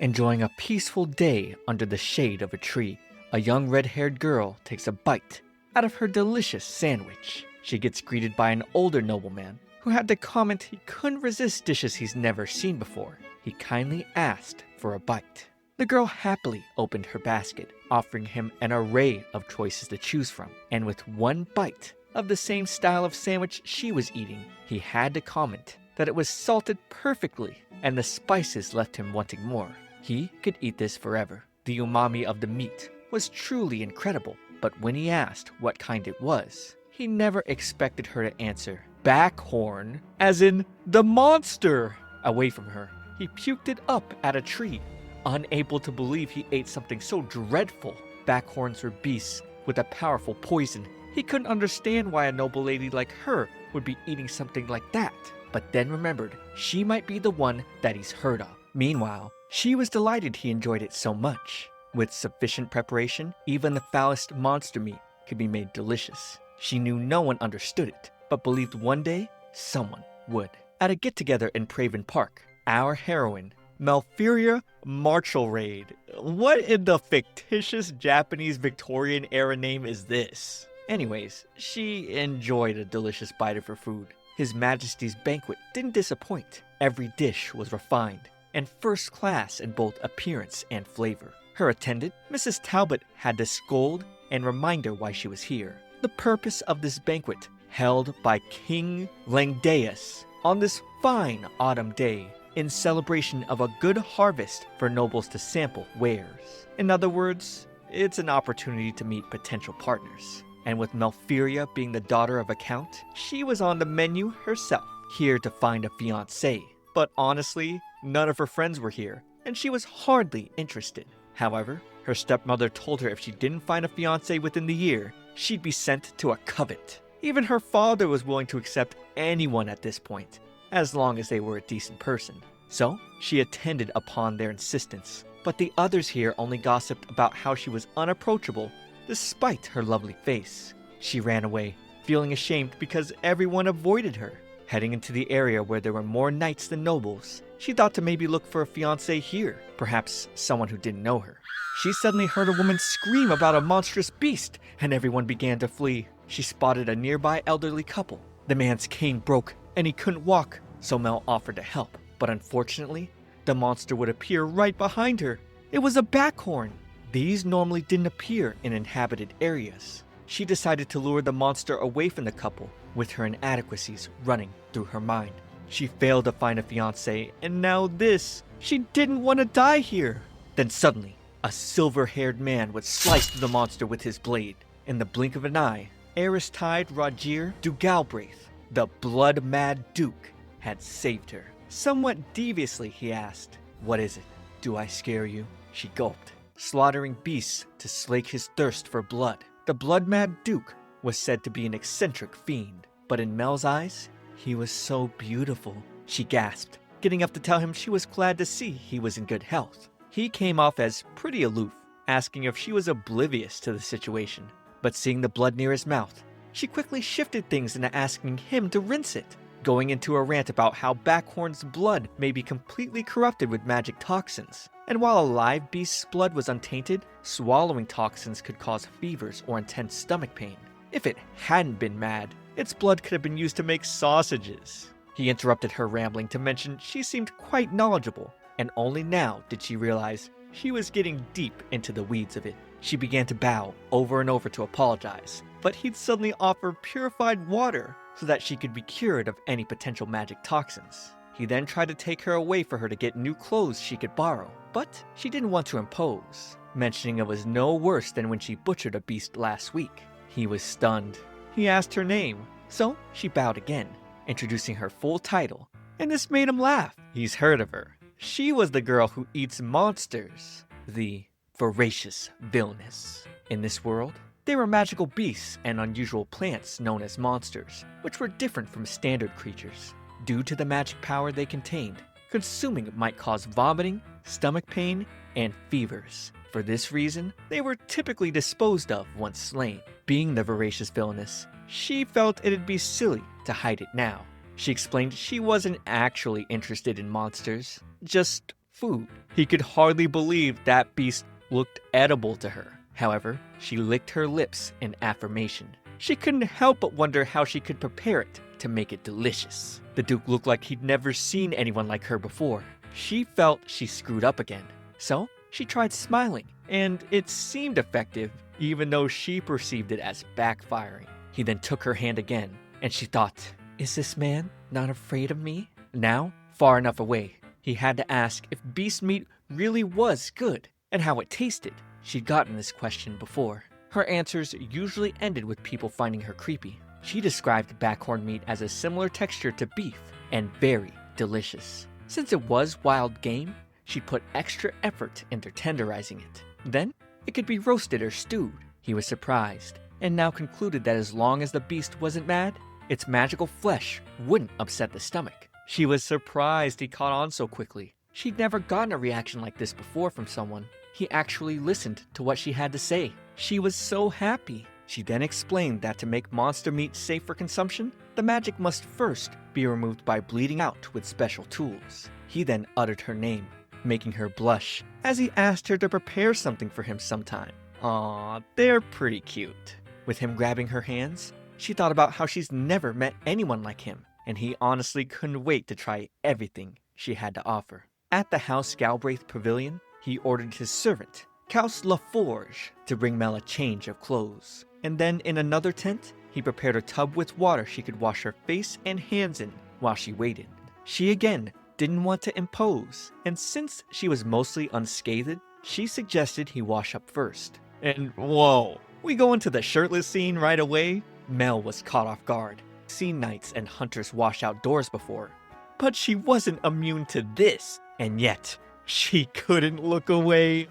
Enjoying a peaceful day under the shade of a tree, a young red-haired girl takes a bite out of her delicious sandwich. She gets greeted by an older nobleman who had to comment he couldn't resist dishes he's never seen before. He kindly asked for a bite. The girl happily opened her basket, offering him an array of choices to choose from. And with one bite of the same style of sandwich she was eating, he had to comment that it was salted perfectly and the spices left him wanting more. He could eat this forever. The umami of the meat was truly incredible, but when he asked what kind it was, he never expected her to answer backhorn, as in the monster. Away from her, he puked it up at a tree, unable to believe he ate something so dreadful. Backhorns were beasts with a powerful poison. He couldn't understand why a noble lady like her would be eating something like that, but then remembered she might be the one that he's heard of. Meanwhile, she was delighted he enjoyed it so much. With sufficient preparation, even the foulest monster meat could be made delicious. She knew no one understood it, but believed one day someone would. At a get-together in Praven Park, our heroine, Malfiria Marchalraid. What in the fictitious Japanese Victorian era name is this? Anyways, she enjoyed a delicious bite of her food. His Majesty's banquet didn't disappoint. Every dish was refined and first class in both appearance and flavor. Her attendant, Mrs. Talbot, had to scold and remind her why she was here. The purpose of this banquet, held by King Langdaeus on this fine autumn day, in celebration of a good harvest for nobles to sample wares. In other words, it's an opportunity to meet potential partners. And with Malfiria being the daughter of a count, she was on the menu herself, here to find a fiancé. But honestly, none of her friends were here, and she was hardly interested. However, her stepmother told her if she didn't find a fiancé within the year, she'd be sent to a convent. Even her father was willing to accept anyone at this point, as long as they were a decent person. So, she attended upon their insistence. But the others here only gossiped about how she was unapproachable despite her lovely face. She ran away, feeling ashamed because everyone avoided her. Heading into the area where there were more knights than nobles, she thought to maybe look for a fiancé here, perhaps someone who didn't know her. She suddenly heard a woman scream about a monstrous beast, and everyone began to flee. She spotted a nearby elderly couple. The man's cane broke, and he couldn't walk, so Mel offered to help. But unfortunately, the monster would appear right behind her. It was a backhorn. These normally didn't appear in inhabited areas. She decided to lure the monster away from the couple, with her inadequacies running through her mind. She failed to find a fiancé, and now this. She didn't want to die here. Then suddenly, a silver-haired man would slice through the monster with his blade. In the blink of an eye, Aristide Rogier du Galbraith, the blood-mad Duke, had saved her. Somewhat deviously, he asked, "What is it? Do I scare you?" She gulped, slaughtering beasts to slake his thirst for blood. The blood-mad Duke was said to be an eccentric fiend, but in Mel's eyes, he was so beautiful. She gasped, getting up to tell him she was glad to see he was in good health. He came off as pretty aloof, asking if she was oblivious to the situation. But seeing the blood near his mouth, she quickly shifted things into asking him to rinse it, going into a rant about how Backhorn's blood may be completely corrupted with magic toxins. And while a live beast's blood was untainted, swallowing toxins could cause fevers or intense stomach pain. If it hadn't been mad, its blood could have been used to make sausages. He interrupted her rambling to mention she seemed quite knowledgeable, and only now did she realize she was getting deep into the weeds of it. She began to bow over and over to apologize, but he'd suddenly offer purified water so that she could be cured of any potential magic toxins. He then tried to take her away for her to get new clothes she could borrow, but she didn't want to impose, mentioning it was no worse than when she butchered a beast last week. He was stunned. He asked her name, so she bowed again, introducing her full title, and this made him laugh. He's heard of her. She was the girl who eats monsters, the voracious Villainess. In this world, there were magical beasts and unusual plants known as monsters, which were different from standard creatures. Due to the magic power they contained, consuming it might cause vomiting, stomach pain, and fevers. For this reason, they were typically disposed of once slain. Being the voracious Villainess, she felt it'd be silly to hide it now. She explained she wasn't actually interested in monsters, just food. He could hardly believe that beast looked edible to her. However, she licked her lips in affirmation. She couldn't help but wonder how she could prepare it to make it delicious. The Duke looked like he'd never seen anyone like her before. She felt she screwed up again. So she tried smiling, and it seemed effective, even though she perceived it as backfiring. He then took her hand again, and she thought, is this man not afraid of me? Now, far enough away, he had to ask if beast meat really was good, and how it tasted. She'd gotten this question before. Her answers usually ended with people finding her creepy. She described backhorn meat as a similar texture to beef, and very delicious. Since it was wild game, she put extra effort into tenderizing it. Then, it could be roasted or stewed. He was surprised, and now concluded that as long as the beast wasn't mad, its magical flesh wouldn't upset the stomach. She was surprised he caught on so quickly. She'd never gotten a reaction like this before from someone. He actually listened to what she had to say. She was so happy. She then explained that to make monster meat safe for consumption, the magic must first be removed by bleeding out with special tools. He then uttered her name, making her blush, as he asked her to prepare something for him sometime. Aw, they're pretty cute. With him grabbing her hands, she thought about how she's never met anyone like him, and he honestly couldn't wait to try everything she had to offer. At the House Galbraith Pavilion, he ordered his servant, Caus LaForge, to bring Mel a change of clothes. And then in another tent, he prepared a tub with water she could wash her face and hands in while she waited. She again didn't want to impose, and since she was mostly unscathed, she suggested he wash up first. And whoa, we go into the shirtless scene right away? Mel was caught off guard. Seen knights and hunters wash outdoors before, but she wasn't immune to this, and yet she couldn't look away.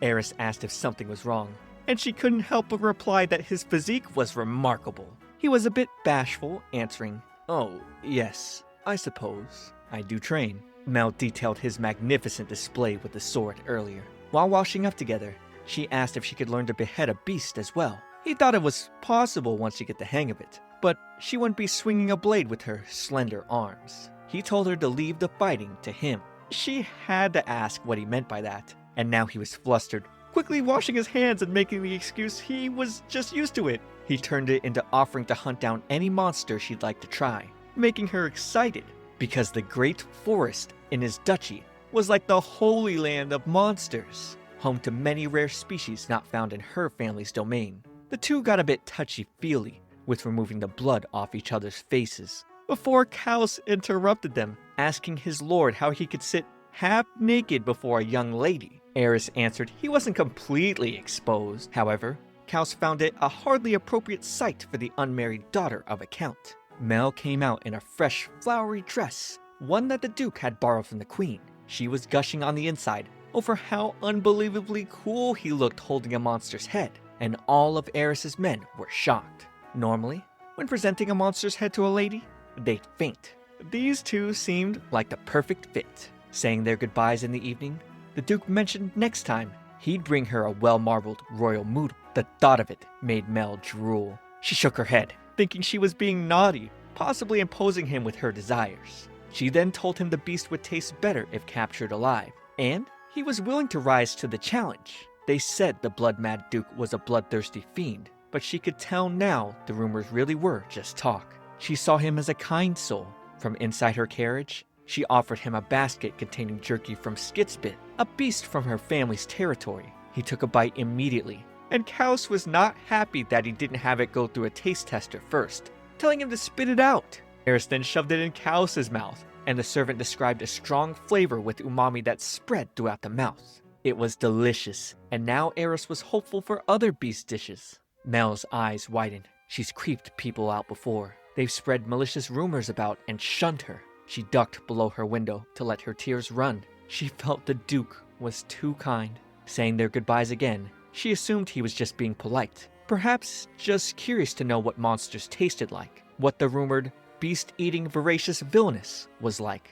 Eris asked if something was wrong, and she couldn't help but reply that his physique was remarkable. He was a bit bashful, answering, "Oh, yes, I suppose. I do train." Mel detailed his magnificent display with the sword earlier. While washing up together, she asked if she could learn to behead a beast as well. He thought it was possible once you get the hang of it, but she wouldn't be swinging a blade with her slender arms. He told her to leave the fighting to him. She had to ask what he meant by that, and now he was flustered, quickly washing his hands and making the excuse he was just used to it. He turned it into offering to hunt down any monster she'd like to try, making her excited, because the great forest in his duchy was like the holy land of monsters, home to many rare species not found in her family's domain. The two got a bit touchy-feely with removing the blood off each other's faces, before Caus interrupted them, asking his lord how he could sit half naked before a young lady. Eris answered he wasn't completely exposed. However, Caus found it a hardly appropriate sight for the unmarried daughter of a count. Mel came out in a fresh, flowery dress, one that the Duke had borrowed from the Queen. She was gushing on the inside over how unbelievably cool he looked holding a monster's head, and all of Eris's men were shocked. Normally, when presenting a monster's head to a lady, they'd faint. These two seemed like the perfect fit. Saying their goodbyes in the evening, the Duke mentioned next time he'd bring her a well-marbled royal moodle. The thought of it made Mel drool. She shook her head, thinking she was being naughty, possibly imposing him with her desires. She then told him the beast would taste better if captured alive, and he was willing to rise to the challenge. They said the blood-mad Duke was a bloodthirsty fiend, but she could tell now the rumors really were just talk. She saw him as a kind soul. From inside her carriage, she offered him a basket containing jerky from Skitspit, a beast from her family's territory. He took a bite immediately, and Caus was not happy that he didn't have it go through a taste tester first, telling him to spit it out. Eris then shoved it in Caus's mouth, and the servant described a strong flavor with umami that spread throughout the mouth. It was delicious, and now Eris was hopeful for other beast dishes. Mel's eyes widened. She's creeped people out before. They've spread malicious rumors about and shunned her. She ducked below her window to let her tears run. She felt the Duke was too kind. Saying their goodbyes again, she assumed he was just being polite. Perhaps just curious to know what monsters tasted like, what the rumored beast-eating voracious Villainess was like.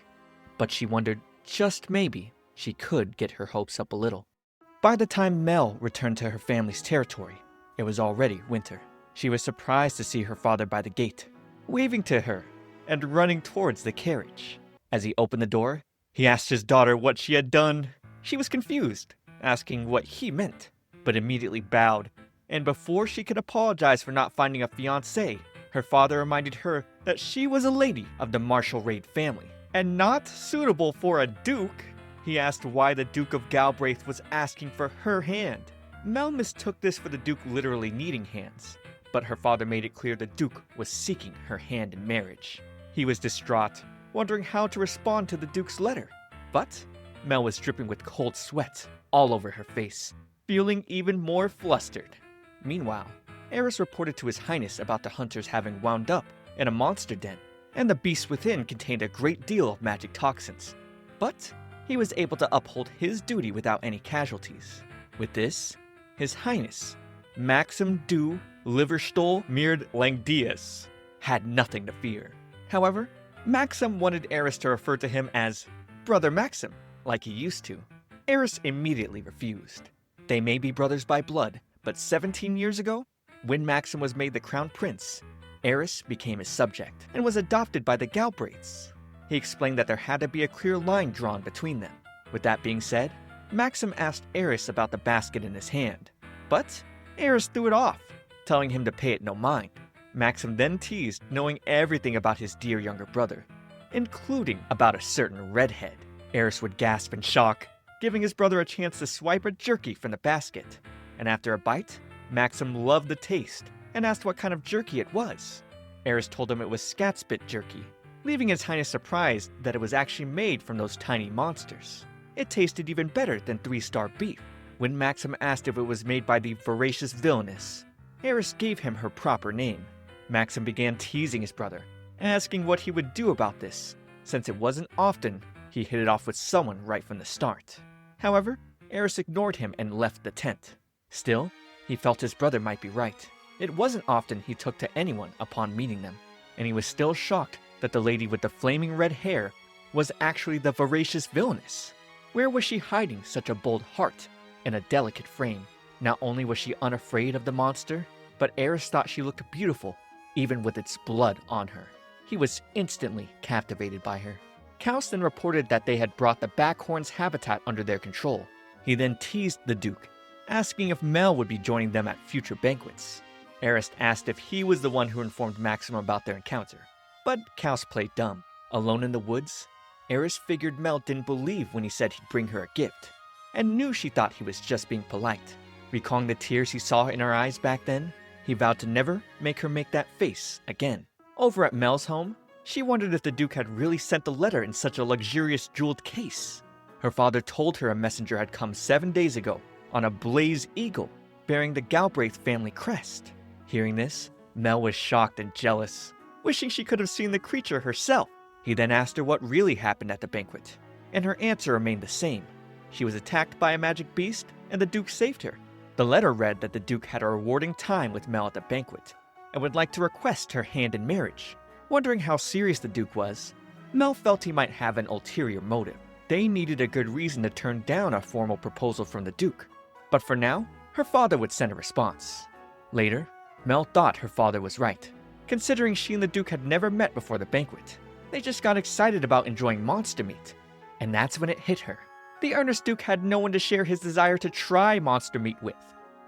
But she wondered, just maybe, she could get her hopes up a little. By the time Mel returned to her family's territory, it was already winter. She was surprised to see her father by the gate, waving to her and running towards the carriage. As he opened the door, He asked his daughter what she had done. She was confused, asking what he meant, but immediately bowed. And before she could apologize for not finding a fiancé, her father reminded her that she was a lady of the Marshall Raid family, and not suitable for a duke. He asked why the Duke of Galbraith was asking for her hand. Mel mistook this for the Duke literally needing hands, but her father made it clear the Duke was seeking her hand in marriage. He was distraught, wondering how to respond to the Duke's letter. But Mel was dripping with cold sweat all over her face, feeling even more flustered. Meanwhile, Eris reported to His Highness about the hunters having wound up in a monster den, and the beast within contained a great deal of magic toxins. But he was able to uphold his duty without any casualties. With this, His Highness, Maxim du Liverstol Meerd Langdius, had nothing to fear. However, Maxim wanted Eris to refer to him as Brother Maxim, like he used to. Eris immediately refused. They may be brothers by blood, but 17 years ago, when Maxim was made the crown prince, Eris became his subject and was adopted by the Galbraiths. He explained that there had to be a clear line drawn between them. With that being said, Maxim asked Eris about the basket in his hand, but Eris threw it off, telling him to pay it no mind. Maxim then teased, knowing everything about his dear younger brother, including about a certain redhead. Eris would gasp in shock, giving his brother a chance to swipe a jerky from the basket. And after a bite, Maxim loved the taste and asked what kind of jerky it was. Eris told him it was scatspit jerky, leaving His Highness surprised that it was actually made from those tiny monsters. It tasted even better than 3-star beef. When Maxim asked if it was made by the voracious Villainess, Eris gave him her proper name. Maxim began teasing his brother, asking what he would do about this, since it wasn't often he hit it off with someone right from the start. However, Eris ignored him and left the tent. Still, he felt his brother might be right. It wasn't often he took to anyone upon meeting them, and he was still shocked that the lady with the flaming red hair was actually the voracious Villainess. Where was she hiding such a bold heart and a delicate frame? Not only was she unafraid of the monster, but Eris thought she looked beautiful, even with its blood on her. He was instantly captivated by her. Kaus then reported that they had brought the Backhorn's habitat under their control. He then teased the Duke, asking if Mel would be joining them at future banquets. Eris asked if he was the one who informed Maxim about their encounter, but Kaus played dumb. Alone in the woods, Eris figured Mel didn't believe when he said he'd bring her a gift, and knew she thought he was just being polite. Recalling the tears he saw in her eyes back then, he vowed to never make her make that face again. Over at Mel's home, she wondered if the Duke had really sent the letter in such a luxurious jeweled case. Her father told her a messenger had come 7 days ago on a blaze eagle bearing the Galbraith family crest. Hearing this, Mel was shocked and jealous, wishing she could have seen the creature herself. He then asked her what really happened at the banquet, and her answer remained the same. She was attacked by a magic beast, and the Duke saved her. The letter read that the Duke had a rewarding time with Mel at the banquet, and would like to request her hand in marriage. Wondering how serious the Duke was, Mel felt he might have an ulterior motive. They needed a good reason to turn down a formal proposal from the Duke. But for now, her father would send a response. Later, Mel thought her father was right, considering she and the Duke had never met before the banquet. They just got excited about enjoying monster meat. And that's when it hit her. The earnest Duke had no one to share his desire to try monster meat with.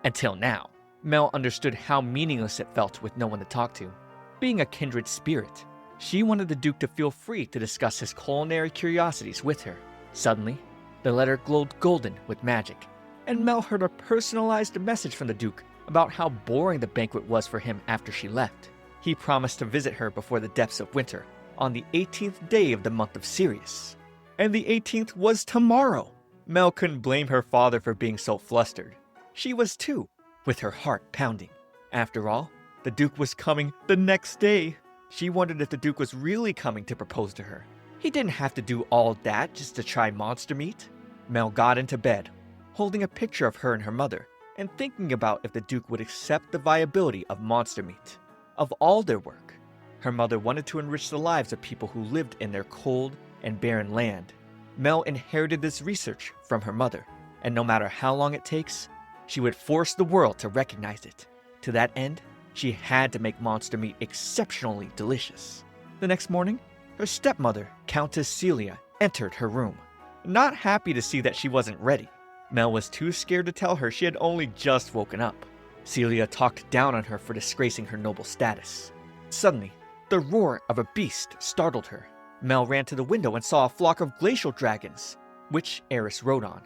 Until now, Mel understood how meaningless it felt with no one to talk to. Being a kindred spirit, she wanted the Duke to feel free to discuss his culinary curiosities with her. Suddenly, the letter glowed golden with magic, and Mel heard a personalized message from the Duke about how boring the banquet was for him after she left. He promised to visit her before the depths of winter, on the 18th day of the month of Sirius. And the 18th was tomorrow! Mel couldn't blame her father for being so flustered. She was too, with her heart pounding. After all, the Duke was coming the next day. She wondered if the Duke was really coming to propose to her. He didn't have to do all that just to try monster meat. Mel got into bed, holding a picture of her and her mother, and thinking about if the Duke would accept the viability of monster meat. Of all their work, her mother wanted to enrich the lives of people who lived in their cold and barren land. Mel inherited this research from her mother, and no matter how long it takes, she would force the world to recognize it. To that end, she had to make monster meat exceptionally delicious. The next morning, her stepmother, Countess Celia, entered her room, not happy to see that she wasn't ready. Mel was too scared to tell her she had only just woken up. Celia talked down on her for disgracing her noble status. Suddenly, the roar of a beast startled her. Mel ran to the window and saw a flock of glacial dragons, which Eris rode on.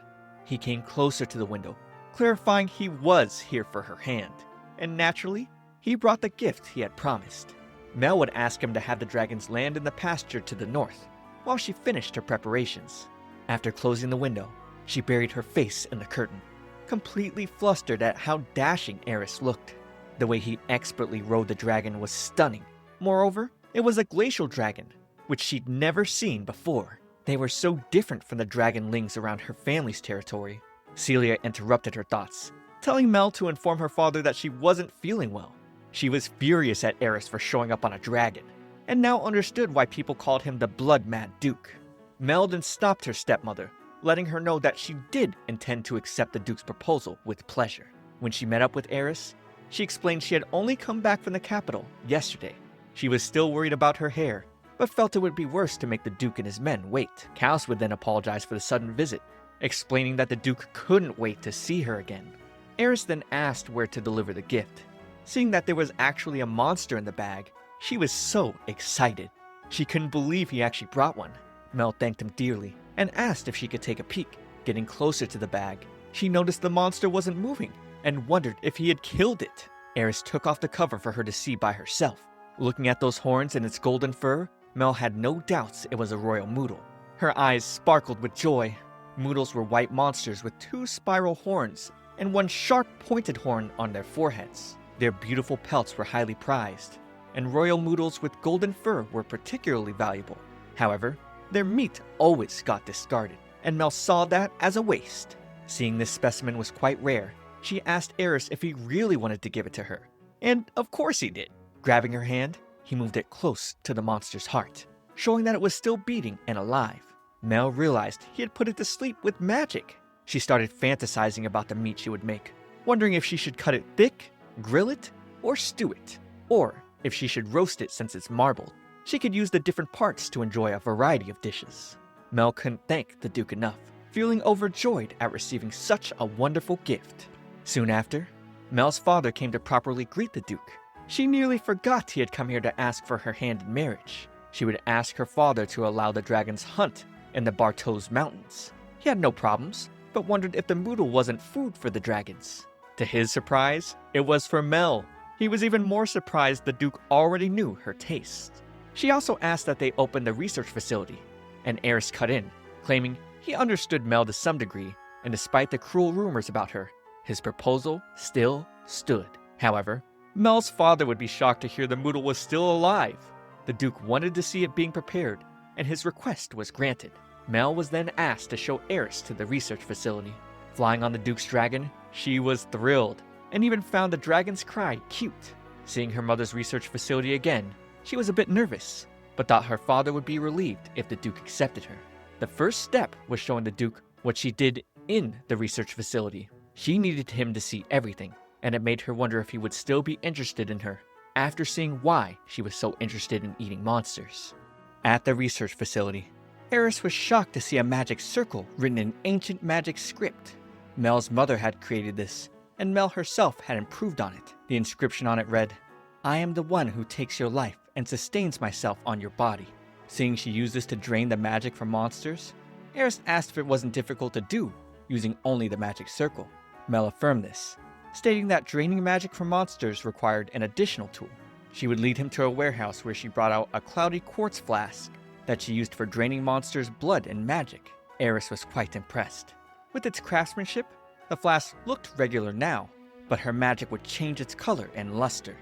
He came closer to the window, clarifying he was here for her hand, and naturally, he brought the gift he had promised. Mel would ask him to have the dragons land in the pasture to the north, while she finished her preparations. After closing the window, she buried her face in the curtain, completely flustered at how dashing Eris looked. The way he expertly rode the dragon was stunning. Moreover, it was a glacial dragon, which she'd never seen before. They were so different from the dragonlings around her family's territory. Celia interrupted her thoughts, telling Mel to inform her father that she wasn't feeling well. She was furious at Eris for showing up on a dragon, and now understood why people called him the Blood-Mad Duke. Mel then stopped her stepmother, letting her know that she did intend to accept the Duke's proposal with pleasure. When she met up with Eris, she explained she had only come back from the capital yesterday. She was still worried about her hair, but felt it would be worse to make the Duke and his men wait. Kaos would then apologize for the sudden visit, explaining that the Duke couldn't wait to see her again. Eris then asked where to deliver the gift. Seeing that there was actually a monster in the bag, she was so excited. She couldn't believe he actually brought one. Mel thanked him dearly and asked if she could take a peek. Getting closer to the bag, she noticed the monster wasn't moving and wondered if he had killed it. Eris took off the cover for her to see by herself. Looking at those horns and its golden fur, Mel had no doubts it was a royal moodle. Her eyes sparkled with joy. Moodles were white monsters with 2 spiral horns and 1 sharp pointed horn on their foreheads. Their beautiful pelts were highly prized, and royal moodles with golden fur were particularly valuable. However, their meat always got discarded, and Mel saw that as a waste. Seeing this specimen was quite rare, she asked Eris if he really wanted to give it to her. And of course he did. Grabbing her hand, he moved it close to the monster's heart, showing that it was still beating and alive. Mel realized he had put it to sleep with magic. She started fantasizing about the meat she would make, wondering if she should cut it thick, grill it, or stew it, or if she should roast it since it's marbled. She could use the different parts to enjoy a variety of dishes. Mel couldn't thank the Duke enough, feeling overjoyed at receiving such a wonderful gift. Soon after, Mel's father came to properly greet the Duke. She nearly forgot he had come here to ask for her hand in marriage. She would ask her father to allow the dragons hunt in the Bartos Mountains. He had no problems, but wondered if the moodle wasn't food for the dragons. To his surprise, it was for Mel. He was even more surprised the Duke already knew her taste. She also asked that they open the research facility, and Eris cut in, claiming he understood Mel to some degree, and despite the cruel rumors about her, his proposal still stood. However, Mel's father would be shocked to hear the moodle was still alive. The Duke wanted to see it being prepared, and his request was granted. Mel was then asked to show Eris to the research facility. Flying on the Duke's dragon, she was thrilled, and even found the dragon's cry cute. Seeing her mother's research facility again, she was a bit nervous, but thought her father would be relieved if the Duke accepted her. The first step was showing the Duke what she did in the research facility. She needed him to see everything, and it made her wonder if he would still be interested in her after seeing why she was so interested in eating monsters. At the research facility, Eris was shocked to see a magic circle written in ancient magic script. Mel's mother had created this, and Mel herself had improved on it. The inscription on it read, "I am the one who takes your life and sustains myself on your body." Seeing she used this to drain the magic from monsters, Eris asked if it wasn't difficult to do, using only the magic circle. Mel affirmed this, stating that draining magic from monsters required an additional tool. She would lead him to a warehouse where she brought out a cloudy quartz flask that she used for draining monsters' blood and magic. Eris was quite impressed. With its craftsmanship, the flask looked regular now, but her magic would change its color and luster.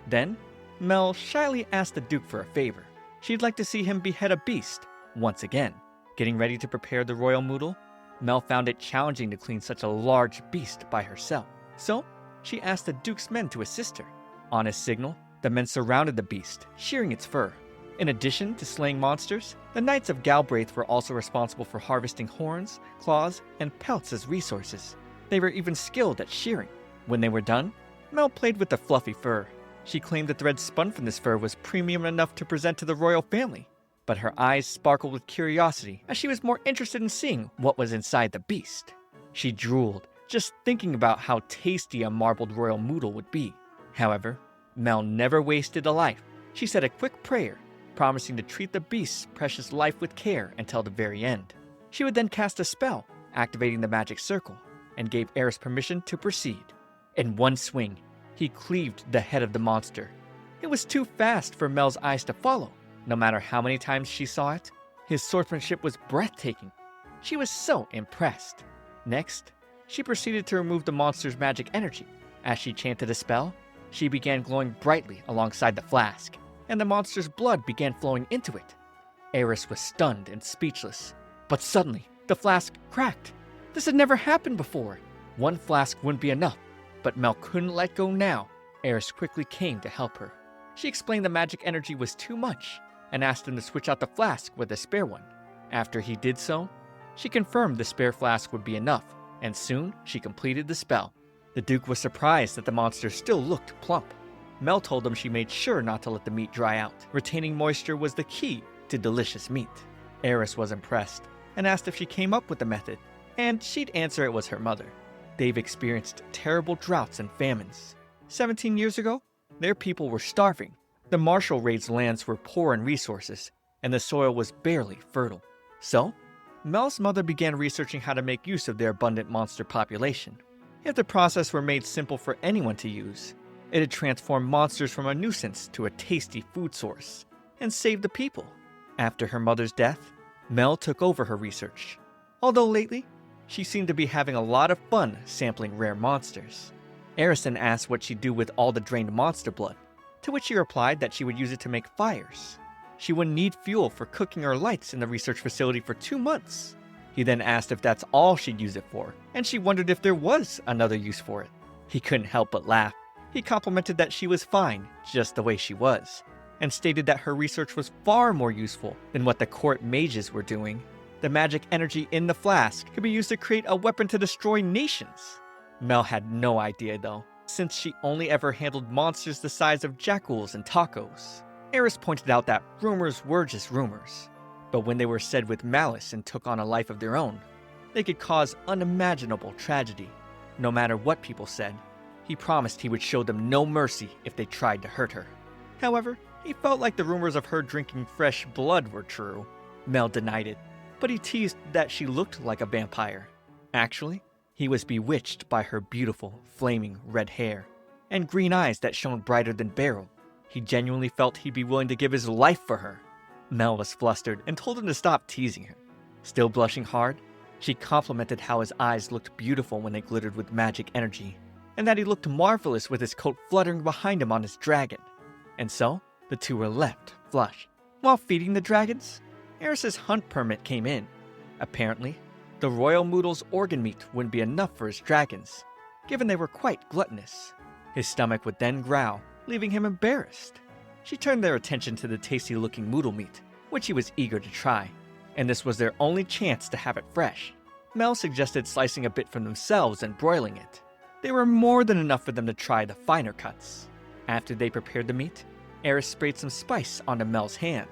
Then, Mel shyly asked the Duke for a favor. She'd like to see him behead a beast once again. Getting ready to prepare the royal moodle, Mel found it challenging to clean such a large beast by herself. So, she asked the Duke's men to assist her. On his signal, the men surrounded the beast, shearing its fur. In addition to slaying monsters, the Knights of Galbraith were also responsible for harvesting horns, claws, and pelts as resources. They were even skilled at shearing. When they were done, Mel played with the fluffy fur. She claimed the thread spun from this fur was premium enough to present to the royal family. but her eyes sparkled with curiosity as she was more interested in seeing what was inside the beast. She drooled, just thinking about how tasty a marbled royal moodle would be. However, Mel never wasted a life. She said a quick prayer, promising to treat the beast's precious life with care until the very end. She would then cast a spell, activating the magic circle, and gave Eris permission to proceed. In one swing, he cleaved the head of the monster. It was too fast for Mel's eyes to follow. No matter how many times she saw it, his swordsmanship was breathtaking. She was so impressed. Next, she proceeded to remove the monster's magic energy. As she chanted a spell, she began glowing brightly alongside the flask, and the monster's blood began flowing into it. Eris was stunned and speechless, but suddenly, the flask cracked. This had never happened before. One flask wouldn't be enough, but Mel couldn't let go now. Eris quickly came to help her. She explained the magic energy was too much and asked him to switch out the flask with a spare one. After he did so, she confirmed the spare flask would be enough, and soon she completed the spell. The Duke was surprised that the monster still looked plump. Mel told him she made sure not to let the meat dry out. Retaining moisture was the key to delicious meat. Eris was impressed and asked if she came up with the method, and she'd answer it was her mother. They've experienced terrible droughts and famines. 17 years ago, their people were starving. The Marshall Raid's lands were poor in resources, and the soil was barely fertile. So, Mel's mother began researching how to make use of their abundant monster population. If the process were made simple for anyone to use, it'd transform monsters from a nuisance to a tasty food source, and save the people. After her mother's death, Mel took over her research. Although lately, she seemed to be having a lot of fun sampling rare monsters. Eris then asked what she'd do with all the drained monster blood, to which she replied that she would use it to make fires. She wouldn't need fuel for cooking or lights in the research facility for 2 months. He then asked if that's all she'd use it for, and she wondered if there was another use for it. He couldn't help but laugh. He complimented that she was fine, just the way she was, and stated that her research was far more useful than what the court mages were doing. The magic energy in the flask could be used to create a weapon to destroy nations. Mel had no idea though, since she only ever handled monsters the size of jackals and tacos. Eris pointed out that rumors were just rumors, but when they were said with malice and took on a life of their own, they could cause unimaginable tragedy. No matter what people said, he promised he would show them no mercy if they tried to hurt her. However, he felt like the rumors of her drinking fresh blood were true. Mel denied it, but he teased that she looked like a vampire. Actually, he was bewitched by her beautiful, flaming red hair and green eyes that shone brighter than beryl. He genuinely felt he'd be willing to give his life for her. Mel was flustered and told him to stop teasing her. Still blushing hard, she complimented how his eyes looked beautiful when they glittered with magic energy, and that he looked marvelous with his coat fluttering behind him on his dragon. And so, the two were left flush. While feeding the dragons, Eris's hunt permit came in. Apparently, the royal moodle's organ meat wouldn't be enough for his dragons, given they were quite gluttonous. His stomach would then growl, leaving him embarrassed. She turned their attention to the tasty-looking moodle meat, which he was eager to try, and this was their only chance to have it fresh. Mel suggested slicing a bit from themselves and broiling it. They were more than enough for them to try the finer cuts. After they prepared the meat, Eris sprayed some spice onto Mel's hand.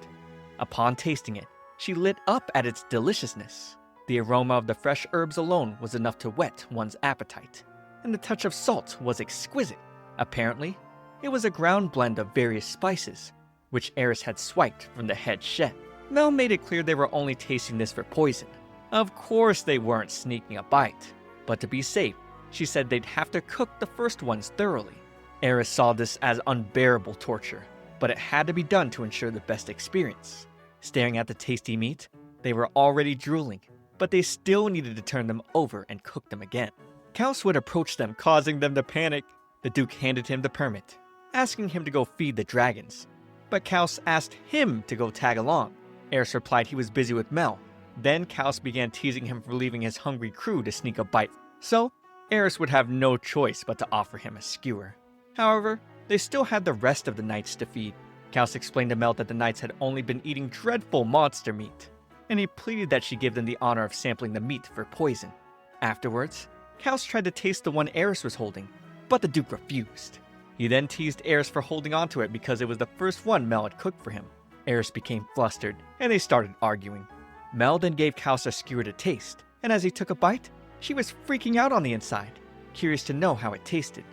Upon tasting it, she lit up at its deliciousness. The aroma of the fresh herbs alone was enough to whet one's appetite, and the touch of salt was exquisite. Apparently, it was a ground blend of various spices, which Eris had swiped from the head chef. Mel made it clear they were only tasting this for poison. Of course they weren't sneaking a bite, but to be safe, she said they'd have to cook the first ones thoroughly. Eris saw this as unbearable torture, but it had to be done to ensure the best experience. Staring at the tasty meat, they were already drooling, but they still needed to turn them over and cook them again. Kaus would approach them, causing them to panic. The Duke handed him the permit, asking him to go feed the dragons, but Kaus asked him to go tag along. Eris replied he was busy with Mel. Then Kaus began teasing him for leaving his hungry crew to sneak a bite, so Eris would have no choice but to offer him a skewer. However, they still had the rest of the knights to feed. Kaus explained to Mel that the knights had only been eating dreadful monster meat, and he pleaded that she give them the honor of sampling the meat for poison. Afterwards, Kaus tried to taste the one Eris was holding, but the Duke refused. He then teased Eris for holding onto it because it was the first one Mel had cooked for him. Eris became flustered, and they started arguing. Mel then gave Kaus a skewer to taste, and as he took a bite, she was freaking out on the inside, curious to know how it tasted.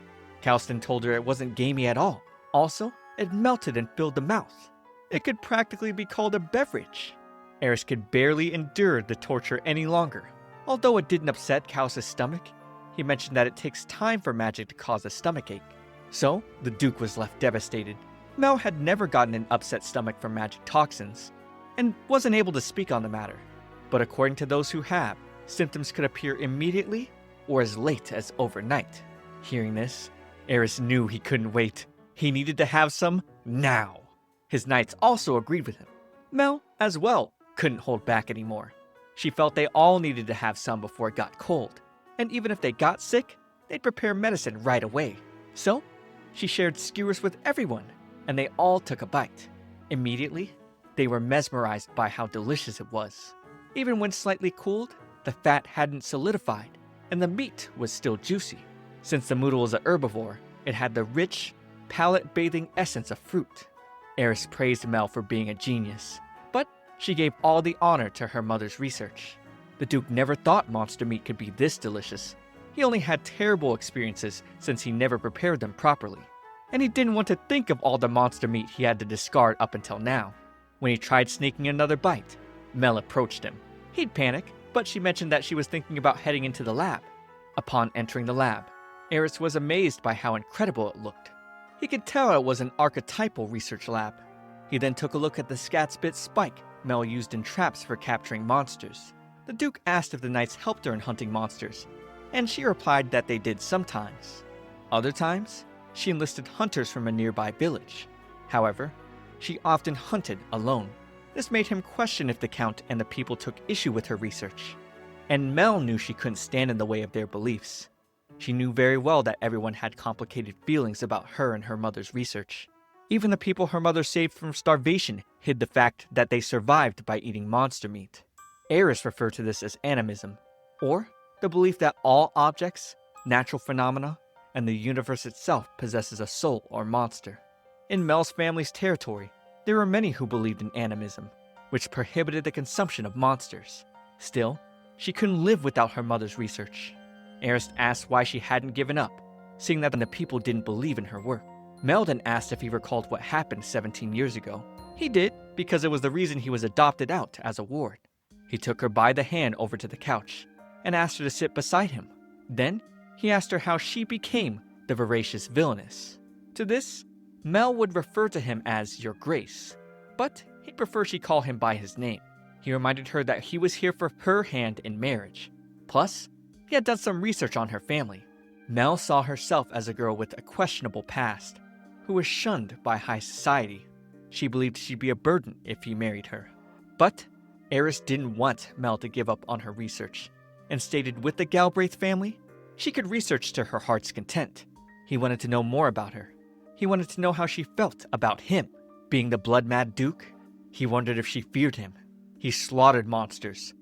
Kaus then told her it wasn't gamey at all. Also, it melted and filled the mouth. It could practically be called a beverage. Eris could barely endure the torture any longer. Although it didn't upset Kaus' stomach, he mentioned that it takes time for magic to cause a stomachache. So, the Duke was left devastated. Mel had never gotten an upset stomach from magic toxins, and wasn't able to speak on the matter. But according to those who have, symptoms could appear immediately or as late as overnight. Hearing this, Eris knew he couldn't wait. He needed to have some now. His knights also agreed with him. Mel, as well, couldn't hold back anymore. She felt they all needed to have some before it got cold, and even if they got sick, they'd prepare medicine right away. So, she shared skewers with everyone, and they all took a bite. Immediately, they were mesmerized by how delicious it was. Even when slightly cooled, the fat hadn't solidified, and the meat was still juicy. Since the moodle was a herbivore, it had the rich, palate-bathing essence of fruit. Eris praised Mel for being a genius, but she gave all the honor to her mother's research. The Duke never thought monster meat could be this delicious. He only had terrible experiences since he never prepared them properly. And he didn't want to think of all the monster meat he had to discard up until now. When he tried sneaking another bite, Mel approached him. He'd panic, but she mentioned that she was thinking about heading into the lab. Upon entering the lab, Eris was amazed by how incredible it looked. He could tell it was an archetypal research lab. He then took a look at the scatspit spike Mel used in traps for capturing monsters. The Duke asked if the knights helped her in hunting monsters, and she replied that they did sometimes. Other times, she enlisted hunters from a nearby village. However, she often hunted alone. This made him question if the Count and the people took issue with her research. And Mel knew she couldn't stand in the way of their beliefs. She knew very well that everyone had complicated feelings about her and her mother's research. Even the people her mother saved from starvation hid the fact that they survived by eating monster meat. Eris referred to this as animism, or the belief that all objects, natural phenomena, and the universe itself possesses a soul or monster. In Mel's family's territory, there were many who believed in animism, which prohibited the consumption of monsters. Still, she couldn't live without her mother's research. Eris asked why she hadn't given up, seeing that the people didn't believe in her work. Mel then asked if he recalled what happened 17 years ago. He did, because it was the reason he was adopted out as a ward. He took her by the hand over to the couch and asked her to sit beside him. Then, he asked her how she became the voracious Villainess. To this, Mel would refer to him as Your Grace, but he'd prefer she call him by his name. He reminded her that he was here for her hand in marriage. Plus, he had done some research on her family. Mel saw herself as a girl with a questionable past, who was shunned by high society. She believed she'd be a burden if he married her. But Eris didn't want Mel to give up on her research, and stated with the Galbraith family, she could research to her heart's content. He wanted to know more about her. He wanted to know how she felt about him. Being the blood-mad Duke, he wondered if she feared him. He slaughtered monsters,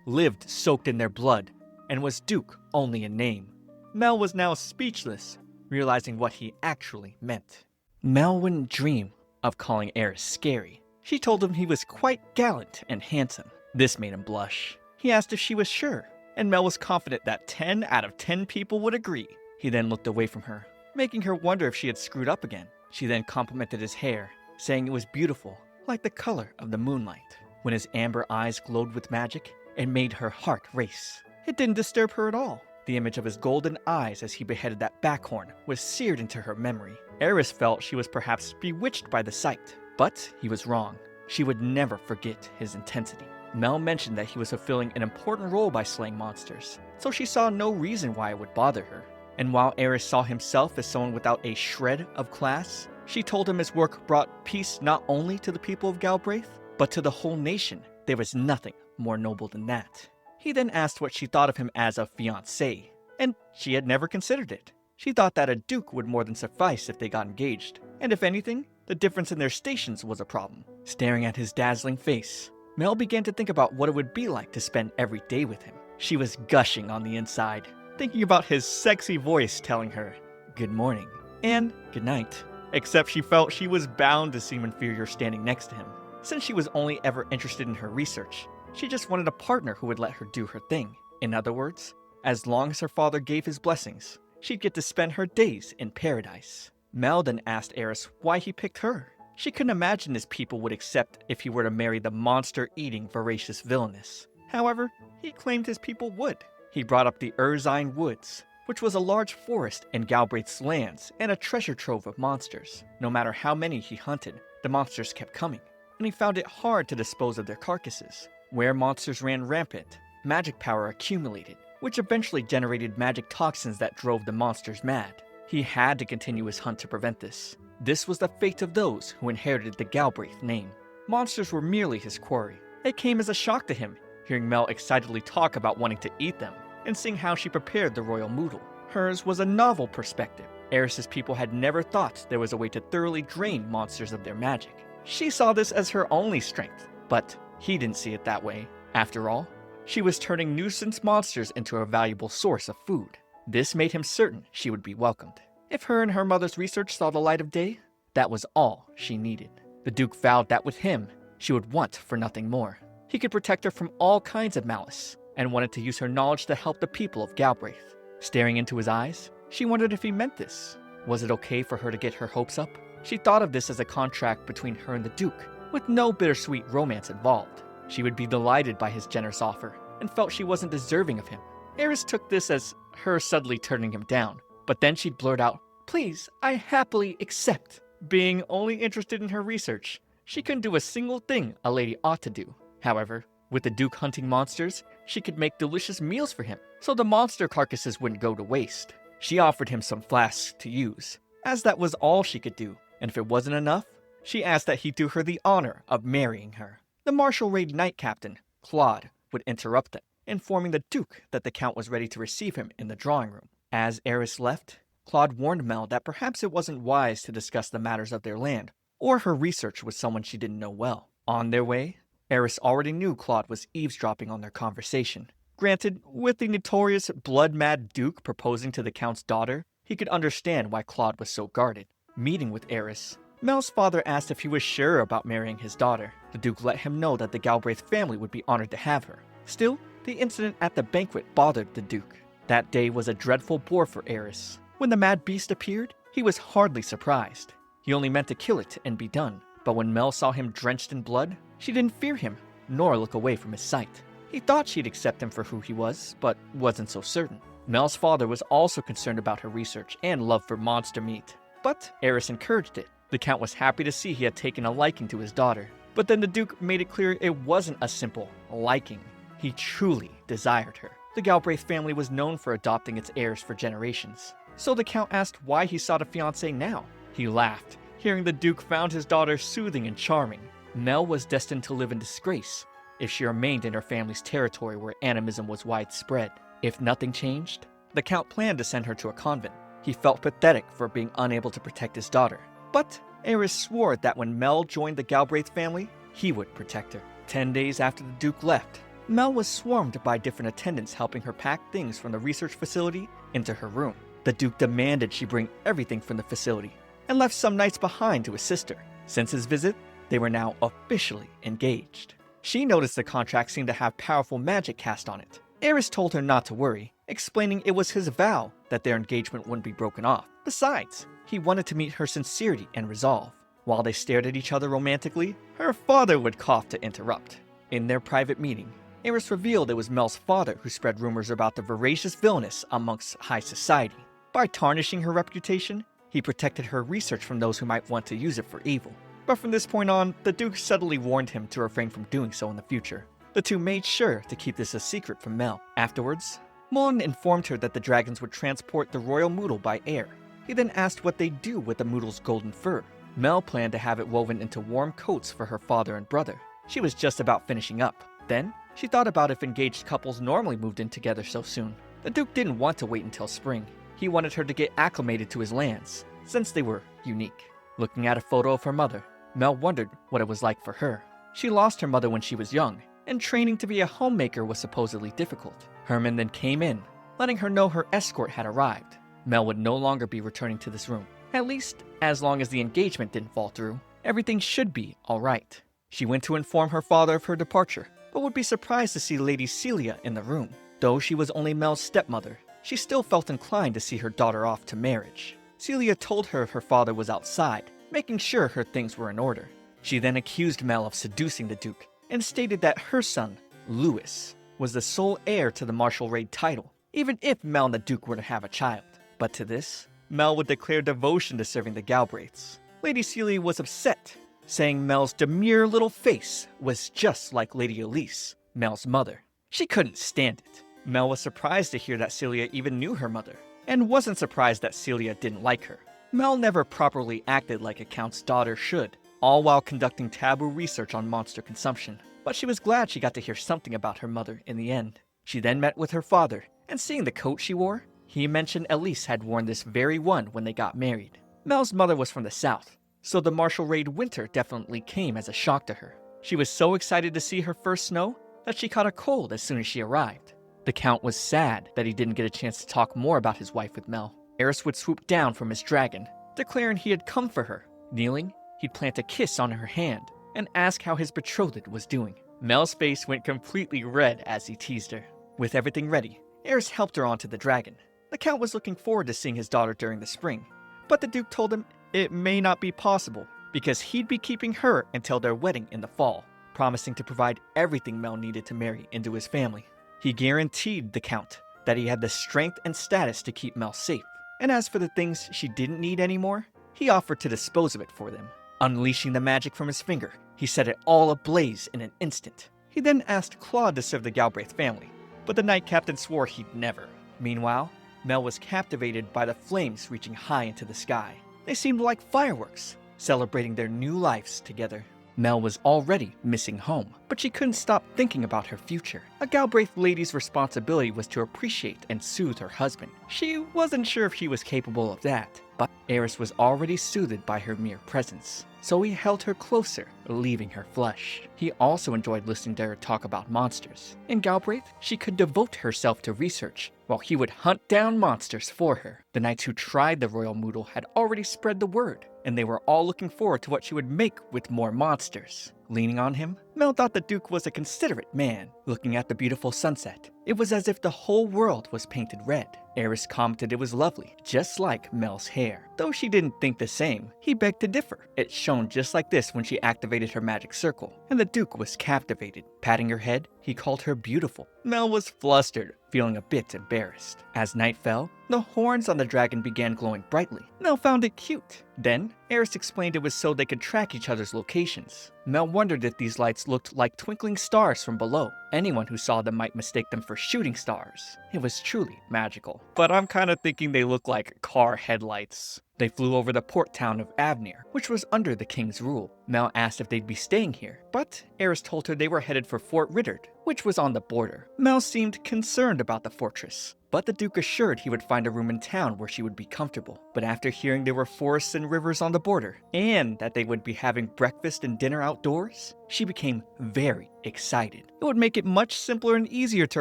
lived soaked in their blood, and was Duke only in name. Mel was now speechless, realizing what he actually meant. Mel wouldn't dream of calling Eris scary. She told him he was quite gallant and handsome. This made him blush. He asked if she was sure, and Mel was confident that 10 out of 10 people would agree. He then looked away from her, making her wonder if she had screwed up again. She then complimented his hair, saying it was beautiful, like the color of the moonlight. When his amber eyes glowed with magic, it made her heart race. It didn't disturb her at all. The image of his golden eyes as he beheaded that backhorn was seared into her memory. Eris felt she was perhaps bewitched by the sight, but he was wrong. She would never forget his intensity. Mel mentioned that he was fulfilling an important role by slaying monsters, so she saw no reason why it would bother her. And while Eris saw himself as someone without a shred of class, she told him his work brought peace not only to the people of Galbraith, but to the whole nation. There was nothing more noble than that. He then asked what she thought of him as a fiancé, and she had never considered it. She thought that a duke would more than suffice if they got engaged, and if anything, the difference in their stations was a problem. Staring at his dazzling face, Mel began to think about what it would be like to spend every day with him. She was gushing on the inside, thinking about his sexy voice telling her, "Good morning," and "Good night," except she felt she was bound to seem inferior standing next to him. since she was only ever interested in her research. She just wanted a partner who would let her do her thing. In other words, as long as her father gave his blessings, she'd get to spend her days in paradise. Mel then asked Eris why he picked her. She couldn't imagine his people would accept if he were to marry the monster-eating, voracious Villainess. However, he claimed his people would. He brought up the Urzine Woods, which was a large forest in Galbraith's lands and a treasure trove of monsters. No matter how many he hunted, the monsters kept coming, and he found it hard to dispose of their carcasses. Where monsters ran rampant, magic power accumulated, which eventually generated magic toxins that drove the monsters mad. He had to continue his hunt to prevent this. This was the fate of those who inherited the Galbraith name. Monsters were merely his quarry. It came as a shock to him, hearing Mel excitedly talk about wanting to eat them, and seeing how she prepared the royal moodle. Hers was a novel perspective. Eris's people had never thought there was a way to thoroughly drain monsters of their magic. She saw this as her only strength, but he didn't see it that way. After all, she was turning nuisance monsters into a valuable source of food. This made him certain she would be welcomed. If her and her mother's research saw the light of day, that was all she needed. The Duke vowed that with him, she would want for nothing more. He could protect her from all kinds of malice, and wanted to use her knowledge to help the people of Galbraith. Staring into his eyes, she wondered if he meant this. Was it okay for her to get her hopes up? She thought of this as a contract between her and the Duke, with no bittersweet romance involved. She would be delighted by his generous offer, and felt she wasn't deserving of him. Eris took this as her suddenly turning him down, but then she'd blurt out, "Please, I happily accept." Being only interested in her research, she couldn't do a single thing a lady ought to do. However, with the Duke hunting monsters, she could make delicious meals for him, so the monster carcasses wouldn't go to waste. She offered him some flasks to use, as that was all she could do, and if it wasn't enough, she asked that he do her the honor of marrying her. The Marshal Raid Knight Captain, Claude, would interrupt them, informing the Duke that the Count was ready to receive him in the drawing room. As Eris left, Claude warned Mel that perhaps it wasn't wise to discuss the matters of their land, or her research with someone she didn't know well. On their way, Eris already knew Claude was eavesdropping on their conversation. Granted, with the notorious blood-mad Duke proposing to the Count's daughter, he could understand why Claude was so guarded. Meeting with Eris, Mel's father asked if he was sure about marrying his daughter. The Duke let him know that the Galbraith family would be honored to have her. Still, the incident at the banquet bothered the Duke. That day was a dreadful bore for Eris. When the mad beast appeared, he was hardly surprised. He only meant to kill it and be done. But when Mel saw him drenched in blood, she didn't fear him, nor look away from his sight. He thought she'd accept him for who he was, but wasn't so certain. Mel's father was also concerned about her research and love for monster meat. But Eris encouraged it. The Count was happy to see he had taken a liking to his daughter. But then the Duke made it clear it wasn't a simple liking. He truly desired her. The Galbraith family was known for adopting its heirs for generations. So the Count asked why he sought a fiancée now. He laughed, hearing the Duke found his daughter soothing and charming. Mel was destined to live in disgrace if she remained in her family's territory where animism was widespread. If nothing changed, the Count planned to send her to a convent. He felt pathetic for being unable to protect his daughter. But Eris swore that when Mel joined the Galbraith family, he would protect her. 10 days after the Duke left, Mel was swarmed by different attendants helping her pack things from the research facility into her room. The Duke demanded she bring everything from the facility and left some knights behind to assist her. Since his visit, they were now officially engaged. She noticed the contract seemed to have powerful magic cast on it. Eris told her not to worry, explaining it was his vow that their engagement wouldn't be broken off. Besides, he wanted to meet her sincerity and resolve. While they stared at each other romantically, her father would cough to interrupt. In their private meeting, Eris revealed it was Mel's father who spread rumors about the voracious Villainess amongst high society. By tarnishing her reputation, he protected her research from those who might want to use it for evil. But from this point on, the Duke subtly warned him to refrain from doing so in the future. The two made sure to keep this a secret from Mel. Afterwards, Mon informed her that the dragons would transport the royal moodle by air. He then asked what they'd do with the moodle's golden fur. Mel planned to have it woven into warm coats for her father and brother. She was just about finishing up. Then, she thought about if engaged couples normally moved in together so soon. The Duke didn't want to wait until spring. He wanted her to get acclimated to his lands, since they were unique. Looking at a photo of her mother, Mel wondered what it was like for her. She lost her mother when she was young, and training to be a homemaker was supposedly difficult. Herman then came in, letting her know her escort had arrived. Mel would no longer be returning to this room. At least, as long as the engagement didn't fall through, everything should be alright. She went to inform her father of her departure, but would be surprised to see Lady Celia in the room. Though she was only Mel's stepmother, she still felt inclined to see her daughter off to marriage. Celia told her her father was outside, making sure her things were in order. She then accused Mel of seducing the Duke, and stated that her son, Louis, was the sole heir to the martial raid title, even if Mel and the Duke were to have a child. But to this, Mel would declare devotion to serving the Galbraiths. Lady Celia was upset, saying Mel's demure little face was just like Lady Elise, Mel's mother. She couldn't stand it. Mel was surprised to hear that Celia even knew her mother, and wasn't surprised that Celia didn't like her. Mel never properly acted like a count's daughter should, all while conducting taboo research on monster consumption. But she was glad she got to hear something about her mother in the end. She then met with her father, and seeing the coat she wore, he mentioned Elise had worn this very one when they got married. Mel's mother was from the south, so the martial raid winter definitely came as a shock to her. She was so excited to see her first snow that she caught a cold as soon as she arrived. The Count was sad that he didn't get a chance to talk more about his wife with Mel. Eris would swoop down from his dragon, declaring he had come for her. Kneeling, he'd plant a kiss on her hand and ask how his betrothed was doing. Mel's face went completely red as he teased her. With everything ready, Eris helped her onto the dragon. The Count was looking forward to seeing his daughter during the spring, but the Duke told him it may not be possible because he'd be keeping her until their wedding in the fall, promising to provide everything Mel needed to marry into his family. He guaranteed the Count that he had the strength and status to keep Mel safe, and as for the things she didn't need anymore, he offered to dispose of it for them. Unleashing the magic from his finger, he set it all ablaze in an instant. He then asked Claude to serve the Galbraith family, but the Knight Captain swore he'd never. Meanwhile, Mel was captivated by the flames reaching high into the sky. They seemed like fireworks, celebrating their new lives together. Mel was already missing home, but she couldn't stop thinking about her future. A Galbraith lady's responsibility was to appreciate and soothe her husband. She wasn't sure if he was capable of that, but Eris was already soothed by her mere presence, so he held her closer, leaving her flush. He also enjoyed listening to her talk about monsters. In Galbraith, she could devote herself to research, while he would hunt down monsters for her. The knights who tried the royal moodle had already spread the word, and they were all looking forward to what she would make with more monsters. Leaning on him, Mel thought the Duke was a considerate man. Looking at the beautiful sunset, it was as if the whole world was painted red. Eris commented it was lovely, just like Mel's hair. Though she didn't think the same, he begged to differ. It shone just like this when she activated her magic circle, and the Duke was captivated. Patting her head, he called her beautiful. Mel was flustered, feeling a bit embarrassed. As night fell, the horns on the dragon began glowing brightly. Mel found it cute. Then, Eris explained it was so they could track each other's locations. Mel wondered if these lights looked like twinkling stars from below. Anyone who saw them might mistake them for shooting stars. It was truly magical. But I'm kind of thinking they look like car headlights. They flew over the port town of Avnir, which was under the king's rule. Mel asked if they'd be staying here, but Eris told her they were headed for Fort Rittard, which was on the border. Mel seemed concerned about the fortress, but the Duke assured he would find a room in town where she would be comfortable. But after hearing there were forests and rivers on the border, and that they would be having breakfast and dinner outdoors, she became very excited. It would make it much simpler and easier to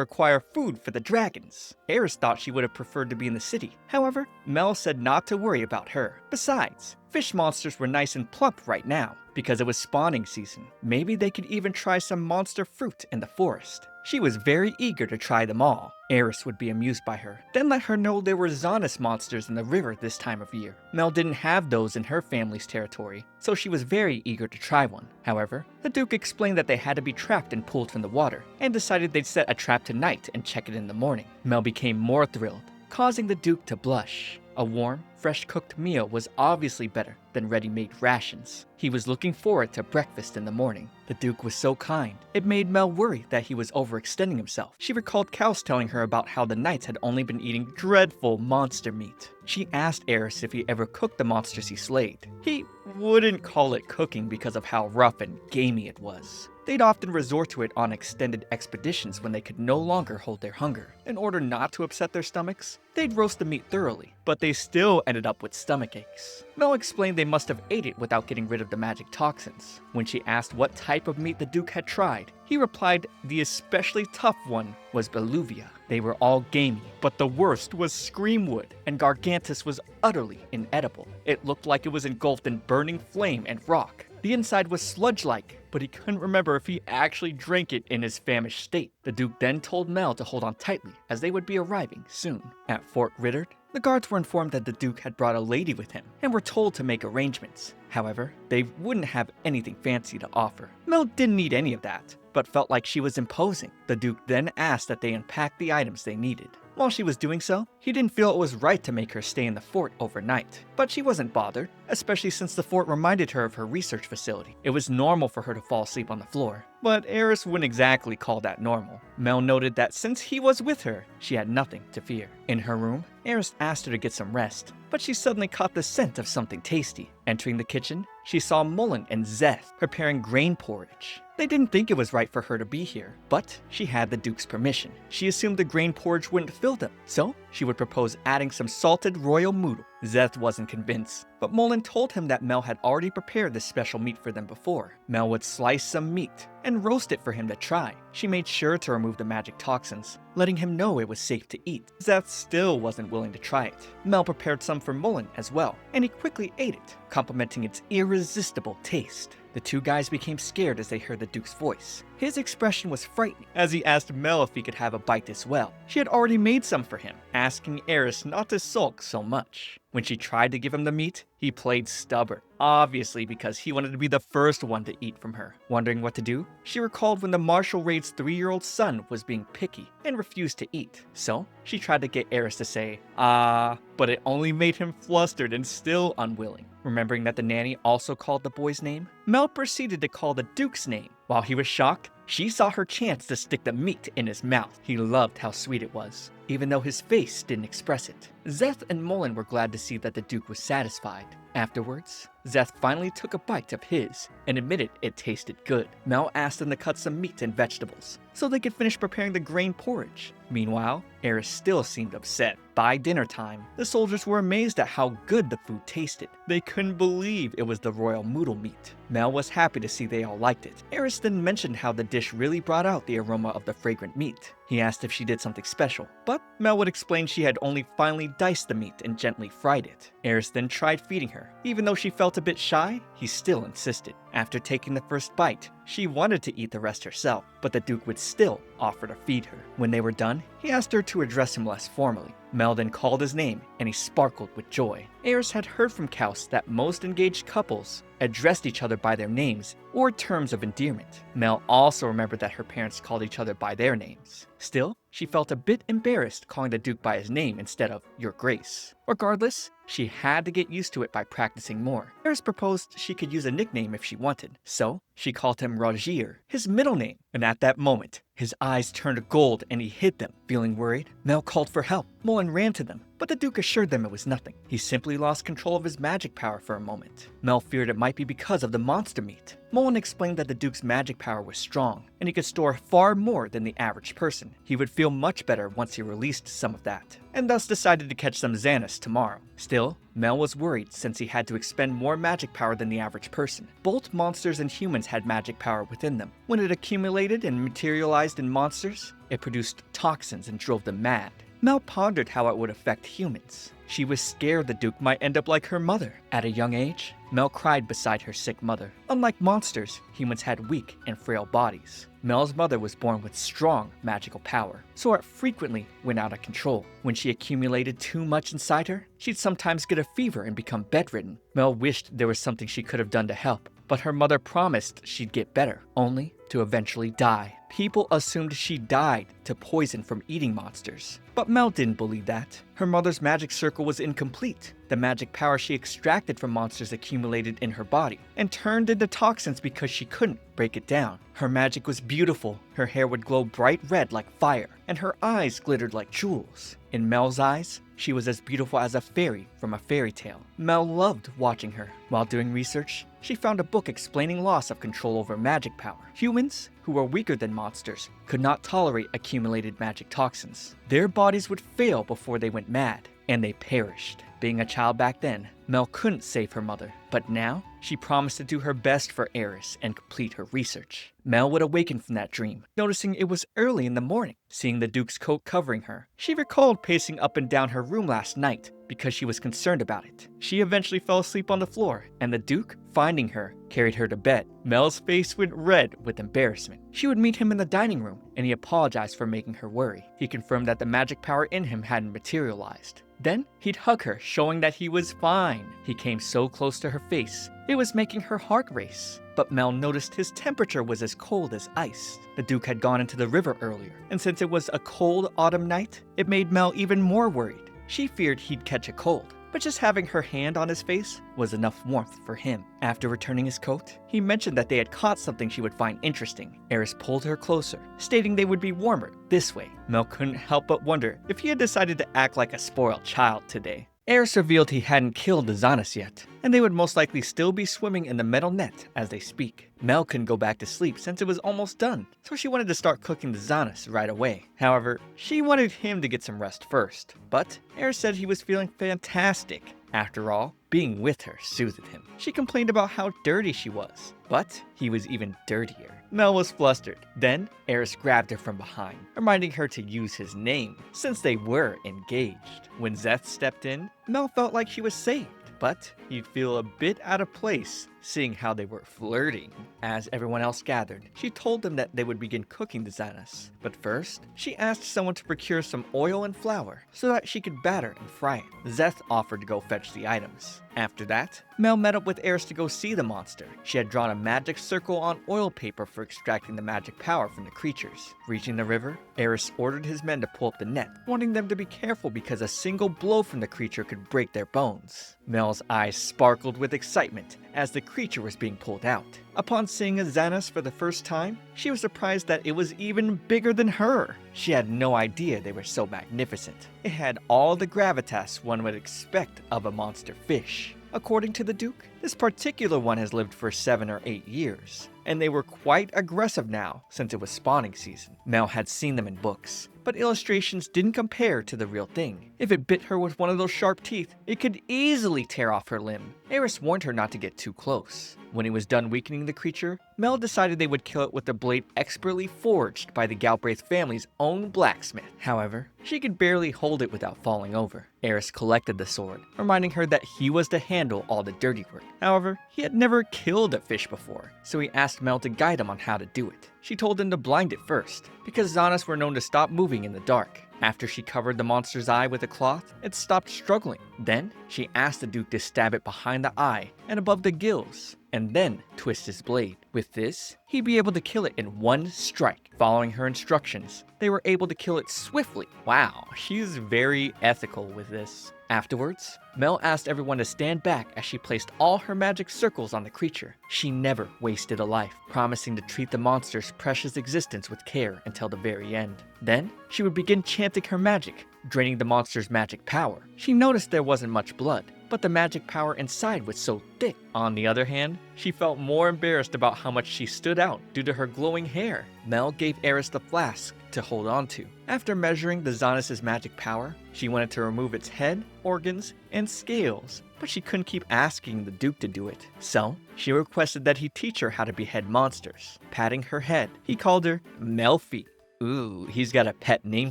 acquire food for the dragons. Eris thought she would have preferred to be in the city. However, Mel said not to worry about her. Besides, fish monsters were nice and plump right now, because it was spawning season. Maybe they could even try some monster fruit in the forest. She was very eager to try them all. Eris would be amused by her, then let her know there were Zanus monsters in the river this time of year. Mel didn't have those in her family's territory, so she was very eager to try one. However, the Duke explained that they had to be trapped and pulled from the water, and decided they'd set a trap tonight and check it in the morning. Mel became more thrilled, causing the Duke to blush. A warm, fresh-cooked meal was obviously better than ready-made rations. He was looking forward to breakfast in the morning. The Duke was so kind, it made Mel worry that he was overextending himself. She recalled Kals telling her about how the knights had only been eating dreadful monster meat. She asked Eris if he ever cooked the monsters he slayed. He wouldn't call it cooking because of how rough and gamey it was. They'd often resort to it on extended expeditions when they could no longer hold their hunger. In order not to upset their stomachs, they'd roast the meat thoroughly, but they still ended up with stomach aches. Mel explained they must have ate it without getting rid of the magic toxins. When she asked what type of meat the Duke had tried, he replied the especially tough one was Beluvia. They were all gamey, but the worst was Screamwood, and Gargantus was utterly inedible. It looked like it was engulfed in burning flame and rock. The inside was sludge-like, but he couldn't remember if he actually drank it in his famished state. The Duke then told Mel to hold on tightly, as they would be arriving soon. At Fort Rittard, the guards were informed that the Duke had brought a lady with him, and were told to make arrangements. However, they wouldn't have anything fancy to offer. Mel didn't need any of that, but felt like she was imposing. The Duke then asked that they unpack the items they needed. While she was doing so, he didn't feel it was right to make her stay in the fort overnight. But she wasn't bothered, especially since the fort reminded her of her research facility. It was normal for her to fall asleep on the floor, but Eris wouldn't exactly call that normal. Mel noted that since he was with her, she had nothing to fear. In her room, Eris asked her to get some rest, but she suddenly caught the scent of something tasty. Entering the kitchen, she saw Mullen and Zeth preparing grain porridge. They didn't think it was right for her to be here, but she had the Duke's permission. She assumed the grain porridge wouldn't fill them, so she would propose adding some salted royal noodle. Zeth wasn't convinced, but Mullen told him that Mel had already prepared this special meat for them before. Mel would slice some meat and roast it for him to try. She made sure to remove the magic toxins, letting him know it was safe to eat. Zeth still wasn't willing to try it. Mel prepared some for Mullen as well, and he quickly ate it, complimenting its irresistible taste. The two guys became scared as they heard the Duke's voice. His expression was frightening as he asked Mel if he could have a bite as well. She had already made some for him, asking Eris not to sulk so much. When she tried to give him the meat, he played stubborn, obviously because he wanted to be the first one to eat from her. Wondering what to do, she recalled when the Marshal Raid's 3-year-old son was being picky and refused to eat. So she tried to get Eris to say, but it only made him flustered and still unwilling. Remembering that the nanny also called the boy's name, Mel proceeded to call the Duke's name. While he was shocked, she saw her chance to stick the meat in his mouth. He loved how sweet it was, even though his face didn't express it. Zeth and Mullen were glad to see that the Duke was satisfied. Afterwards, Zeth finally took a bite of his and admitted it tasted good. Mel asked them to cut some meat and vegetables so they could finish preparing the grain porridge. Meanwhile, Eris still seemed upset. By dinner time, the soldiers were amazed at how good the food tasted. They couldn't believe it was the royal noodle meat. Mel was happy to see they all liked it. Eris then mentioned how the dish really brought out the aroma of the fragrant meat. He asked if she did something special, but Mel would explain she had only finely diced the meat and gently fried it. Eris then tried feeding her. Even though she felt a bit shy, he still insisted. After taking the first bite, she wanted to eat the rest herself, but the Duke would still offer to feed her. When they were done, he asked her to address him less formally. Mel then called his name, and he sparkled with joy. Eris had heard from Kaus that most engaged couples addressed each other by their names or terms of endearment. Mel also remembered that her parents called each other by their names. Still, she felt a bit embarrassed calling the Duke by his name instead of Your Grace. Regardless, she had to get used to it by practicing more. Eris proposed she could use a nickname if she wanted, so she called him Rogier, his middle name. And at that moment, his eyes turned gold and he hid them. Feeling worried, Mel called for help. Mullen ran to them, but the Duke assured them it was nothing. He simply lost control of his magic power for a moment. Mel feared it might be because of the monster meat. Mullen explained that the Duke's magic power was strong, and he could store far more than the average person. He would feel much better once he released some of that, and thus decided to catch some Xanis tomorrow. Still, Mel was worried since he had to expend more magic power than the average person. Both monsters and humans had magic power within them. When it accumulated and materialized in monsters, it produced toxins and drove them mad. Mel pondered how it would affect humans. She was scared the Duke might end up like her mother. At a young age, Mel cried beside her sick mother. Unlike monsters, humans had weak and frail bodies. Mel's mother was born with strong magical power, so it frequently went out of control. When she accumulated too much inside her, she'd sometimes get a fever and become bedridden. Mel wished there was something she could have done to help, but her mother promised she'd get better, only to eventually die. People assumed she died to poison from eating monsters, but Mel didn't believe that. Her mother's magic circle was incomplete. The magic power she extracted from monsters accumulated in her body and turned into toxins because she couldn't break it down. Her magic was beautiful. Her hair would glow bright red like fire, and her eyes glittered like jewels. In Mel's eyes, she was as beautiful as a fairy from a fairy tale. Mel loved watching her. While doing research, she found a book explaining loss of control over magic power. Humans, who were weaker than monsters, could not tolerate accumulated magic toxins. Their bodies would fail before they went mad, and they perished. Being a child back then, Mel couldn't save her mother, but now she promised to do her best for Eris and complete her research. Mel would awaken from that dream, noticing it was early in the morning. Seeing the Duke's coat covering her, she recalled pacing up and down her room last night because she was concerned about it. She eventually fell asleep on the floor, and the Duke, finding her, carried her to bed. Mel's face went red with embarrassment. She would meet him in the dining room, and he apologized for making her worry. He confirmed that the magic power in him hadn't materialized. Then he'd hug her, showing that he was fine. He came so close to her face, it was making her heart race. But Mel noticed his temperature was as cold as ice. The Duke had gone into the river earlier, and since it was a cold autumn night, it made Mel even more worried. She feared he'd catch a cold, but just having her hand on his face was enough warmth for him. After returning his coat, he mentioned that they had caught something she would find interesting. Eris pulled her closer, stating they would be warmer this way. Mel couldn't help but wonder if he had decided to act like a spoiled child today. Eris revealed he hadn't killed the Villainess yet, and they would most likely still be swimming in the metal net as they speak. Mel couldn't go back to sleep since it was almost done, so she wanted to start cooking the Villainess right away. However, she wanted him to get some rest first, but Eris said he was feeling fantastic. After all, being with her soothed him. She complained about how dirty she was, but he was even dirtier. Mel was flustered. Then, Eris grabbed her from behind, reminding her to use his name, since they were engaged. When Zeth stepped in, Mel felt like she was saved, but he'd feel a bit out of place seeing how they were flirting. As everyone else gathered, she told them that they would begin cooking the Villainess. But first, she asked someone to procure some oil and flour so that she could batter and fry it. Zeth offered to go fetch the items. After that, Mel met up with Eris to go see the monster. She had drawn a magic circle on oil paper for extracting the magic power from the creatures. Reaching the river, Eris ordered his men to pull up the net, wanting them to be careful because a single blow from the creature could break their bones. Mel's eyes sparkled with excitement as the creature was being pulled out. Upon seeing a Villainess for the first time, she was surprised that it was even bigger than her. She had no idea they were so magnificent. It had all the gravitas one would expect of a monster fish. According to the Duke, this particular one has lived for 7 or 8 years, and they were quite aggressive now since it was spawning season. Mel had seen them in books, but illustrations didn't compare to the real thing. If it bit her with one of those sharp teeth, it could easily tear off her limb. Eris warned her not to get too close. When he was done weakening the creature, Mel decided they would kill it with a blade expertly forged by the Galbraith family's own blacksmith. However, she could barely hold it without falling over. Eris collected the sword, reminding her that he was to handle all the dirty work. However, he had never killed a fish before, so he asked Mel to guide him on how to do it. She told him to blind it first, because Villainess were known to stop moving in the dark. After she covered the monster's eye with a cloth, it stopped struggling. Then, she asked the Duke to stab it behind the eye and above the gills, and then twist his blade. With this, he'd be able to kill it in one strike. Following her instructions, they were able to kill it swiftly. Wow, she's very ethical with this. Afterwards, Mel asked everyone to stand back as she placed all her magic circles on the creature. She never wasted a life, promising to treat the monster's precious existence with care until the very end. Then, she would begin chanting her magic, draining the monster's magic power. She noticed there wasn't much blood, but the magic power inside was so thick. On the other hand, she felt more embarrassed about how much she stood out due to her glowing hair. Mel gave Eris the flask to hold on to. After measuring the Villainess's magic power, she wanted to remove its head, organs, and scales, but she couldn't keep asking the Duke to do it. So, she requested that he teach her how to behead monsters. Patting her head, he called her Melfi. Ooh, he's got a pet name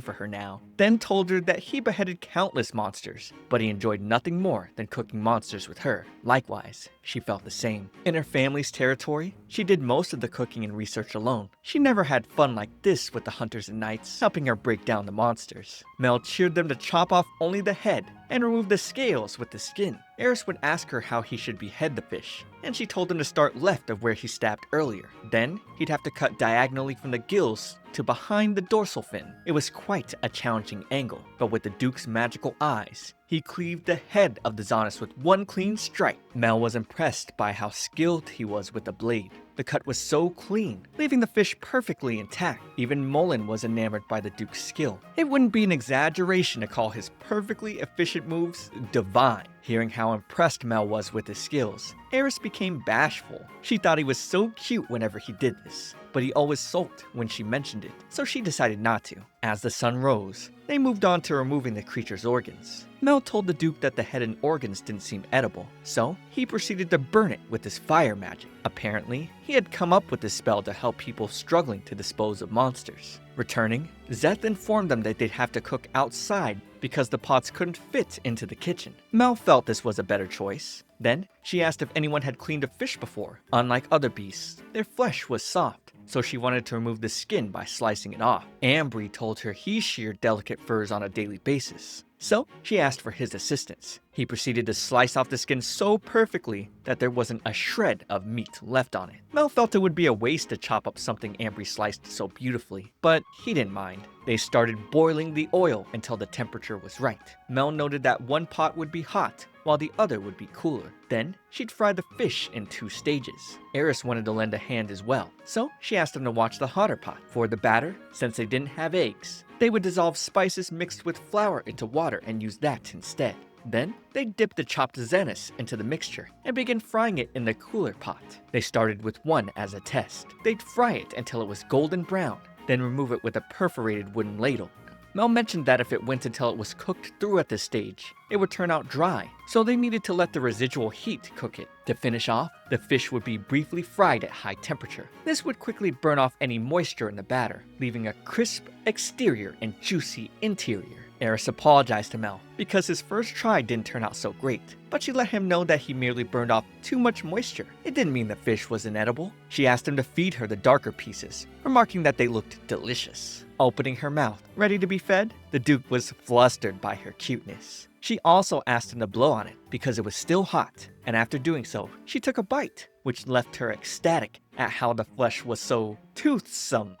for her now. Then told her that he beheaded countless monsters, but he enjoyed nothing more than cooking monsters with her. Likewise, she felt the same. In her family's territory, she did most of the cooking and research alone. She never had fun like this with the hunters and knights, helping her break down the monsters. Mel cheered them to chop off only the head and remove the scales with the skin. Eris would ask her how he should behead the fish, and she told him to start left of where he stabbed earlier. Then, he'd have to cut diagonally from the gills to behind the dorsal fin. It was quite a challenging angle, but with the Duke's magical eyes, he cleaved the head of the Villainess with one clean strike. Mel was impressed by how skilled he was with the blade. The cut was so clean, leaving the fish perfectly intact. Even Mullen was enamored by the Duke's skill. It wouldn't be an exaggeration to call his perfectly efficient moves divine. Hearing how impressed Mel was with his skills, Eris became bashful. She thought he was so cute whenever he did this, but he always sulked when she mentioned it, so she decided not to. As the sun rose, they moved on to removing the creature's organs. Mel told the Duke that the head and organs didn't seem edible, so he proceeded to burn it with his fire magic. Apparently, he had come up with this spell to help people struggling to dispose of monsters. Returning, Zeth informed them that they'd have to cook outside because the pots couldn't fit into the kitchen. Mel felt this was a better choice. Then, she asked if anyone had cleaned a fish before. Unlike other beasts, their flesh was soft, so she wanted to remove the skin by slicing it off. Ambry told her he sheared delicate furs on a daily basis, so she asked for his assistance. He proceeded to slice off the skin so perfectly that there wasn't a shred of meat left on it. Mel felt it would be a waste to chop up something Ambry sliced so beautifully, but he didn't mind. They started boiling the oil until the temperature was right. Mel noted that one pot would be hot, while the other would be cooler. Then, she'd fry the fish in 2 stages. Eris wanted to lend a hand as well, so she asked him to watch the hotter pot. For the batter, since they didn't have eggs, they would dissolve spices mixed with flour into water and use that instead. Then, they'd dip the chopped Villainess into the mixture and begin frying it in the cooler pot. They started with one as a test. They'd fry it until it was golden brown, then remove it with a perforated wooden ladle. Mel mentioned that if it went until it was cooked through at this stage, it would turn out dry, so they needed to let the residual heat cook it. To finish off, the fish would be briefly fried at high temperature. This would quickly burn off any moisture in the batter, leaving a crisp exterior and juicy interior. Eris apologized to Mel because his first try didn't turn out so great, but she let him know that he merely burned off too much moisture. It didn't mean the fish was inedible. She asked him to feed her the darker pieces, remarking that they looked delicious. Opening her mouth, ready to be fed, the Duke was flustered by her cuteness. She also asked him to blow on it because it was still hot, and after doing so, she took a bite, which left her ecstatic at how the flesh was so toothsome.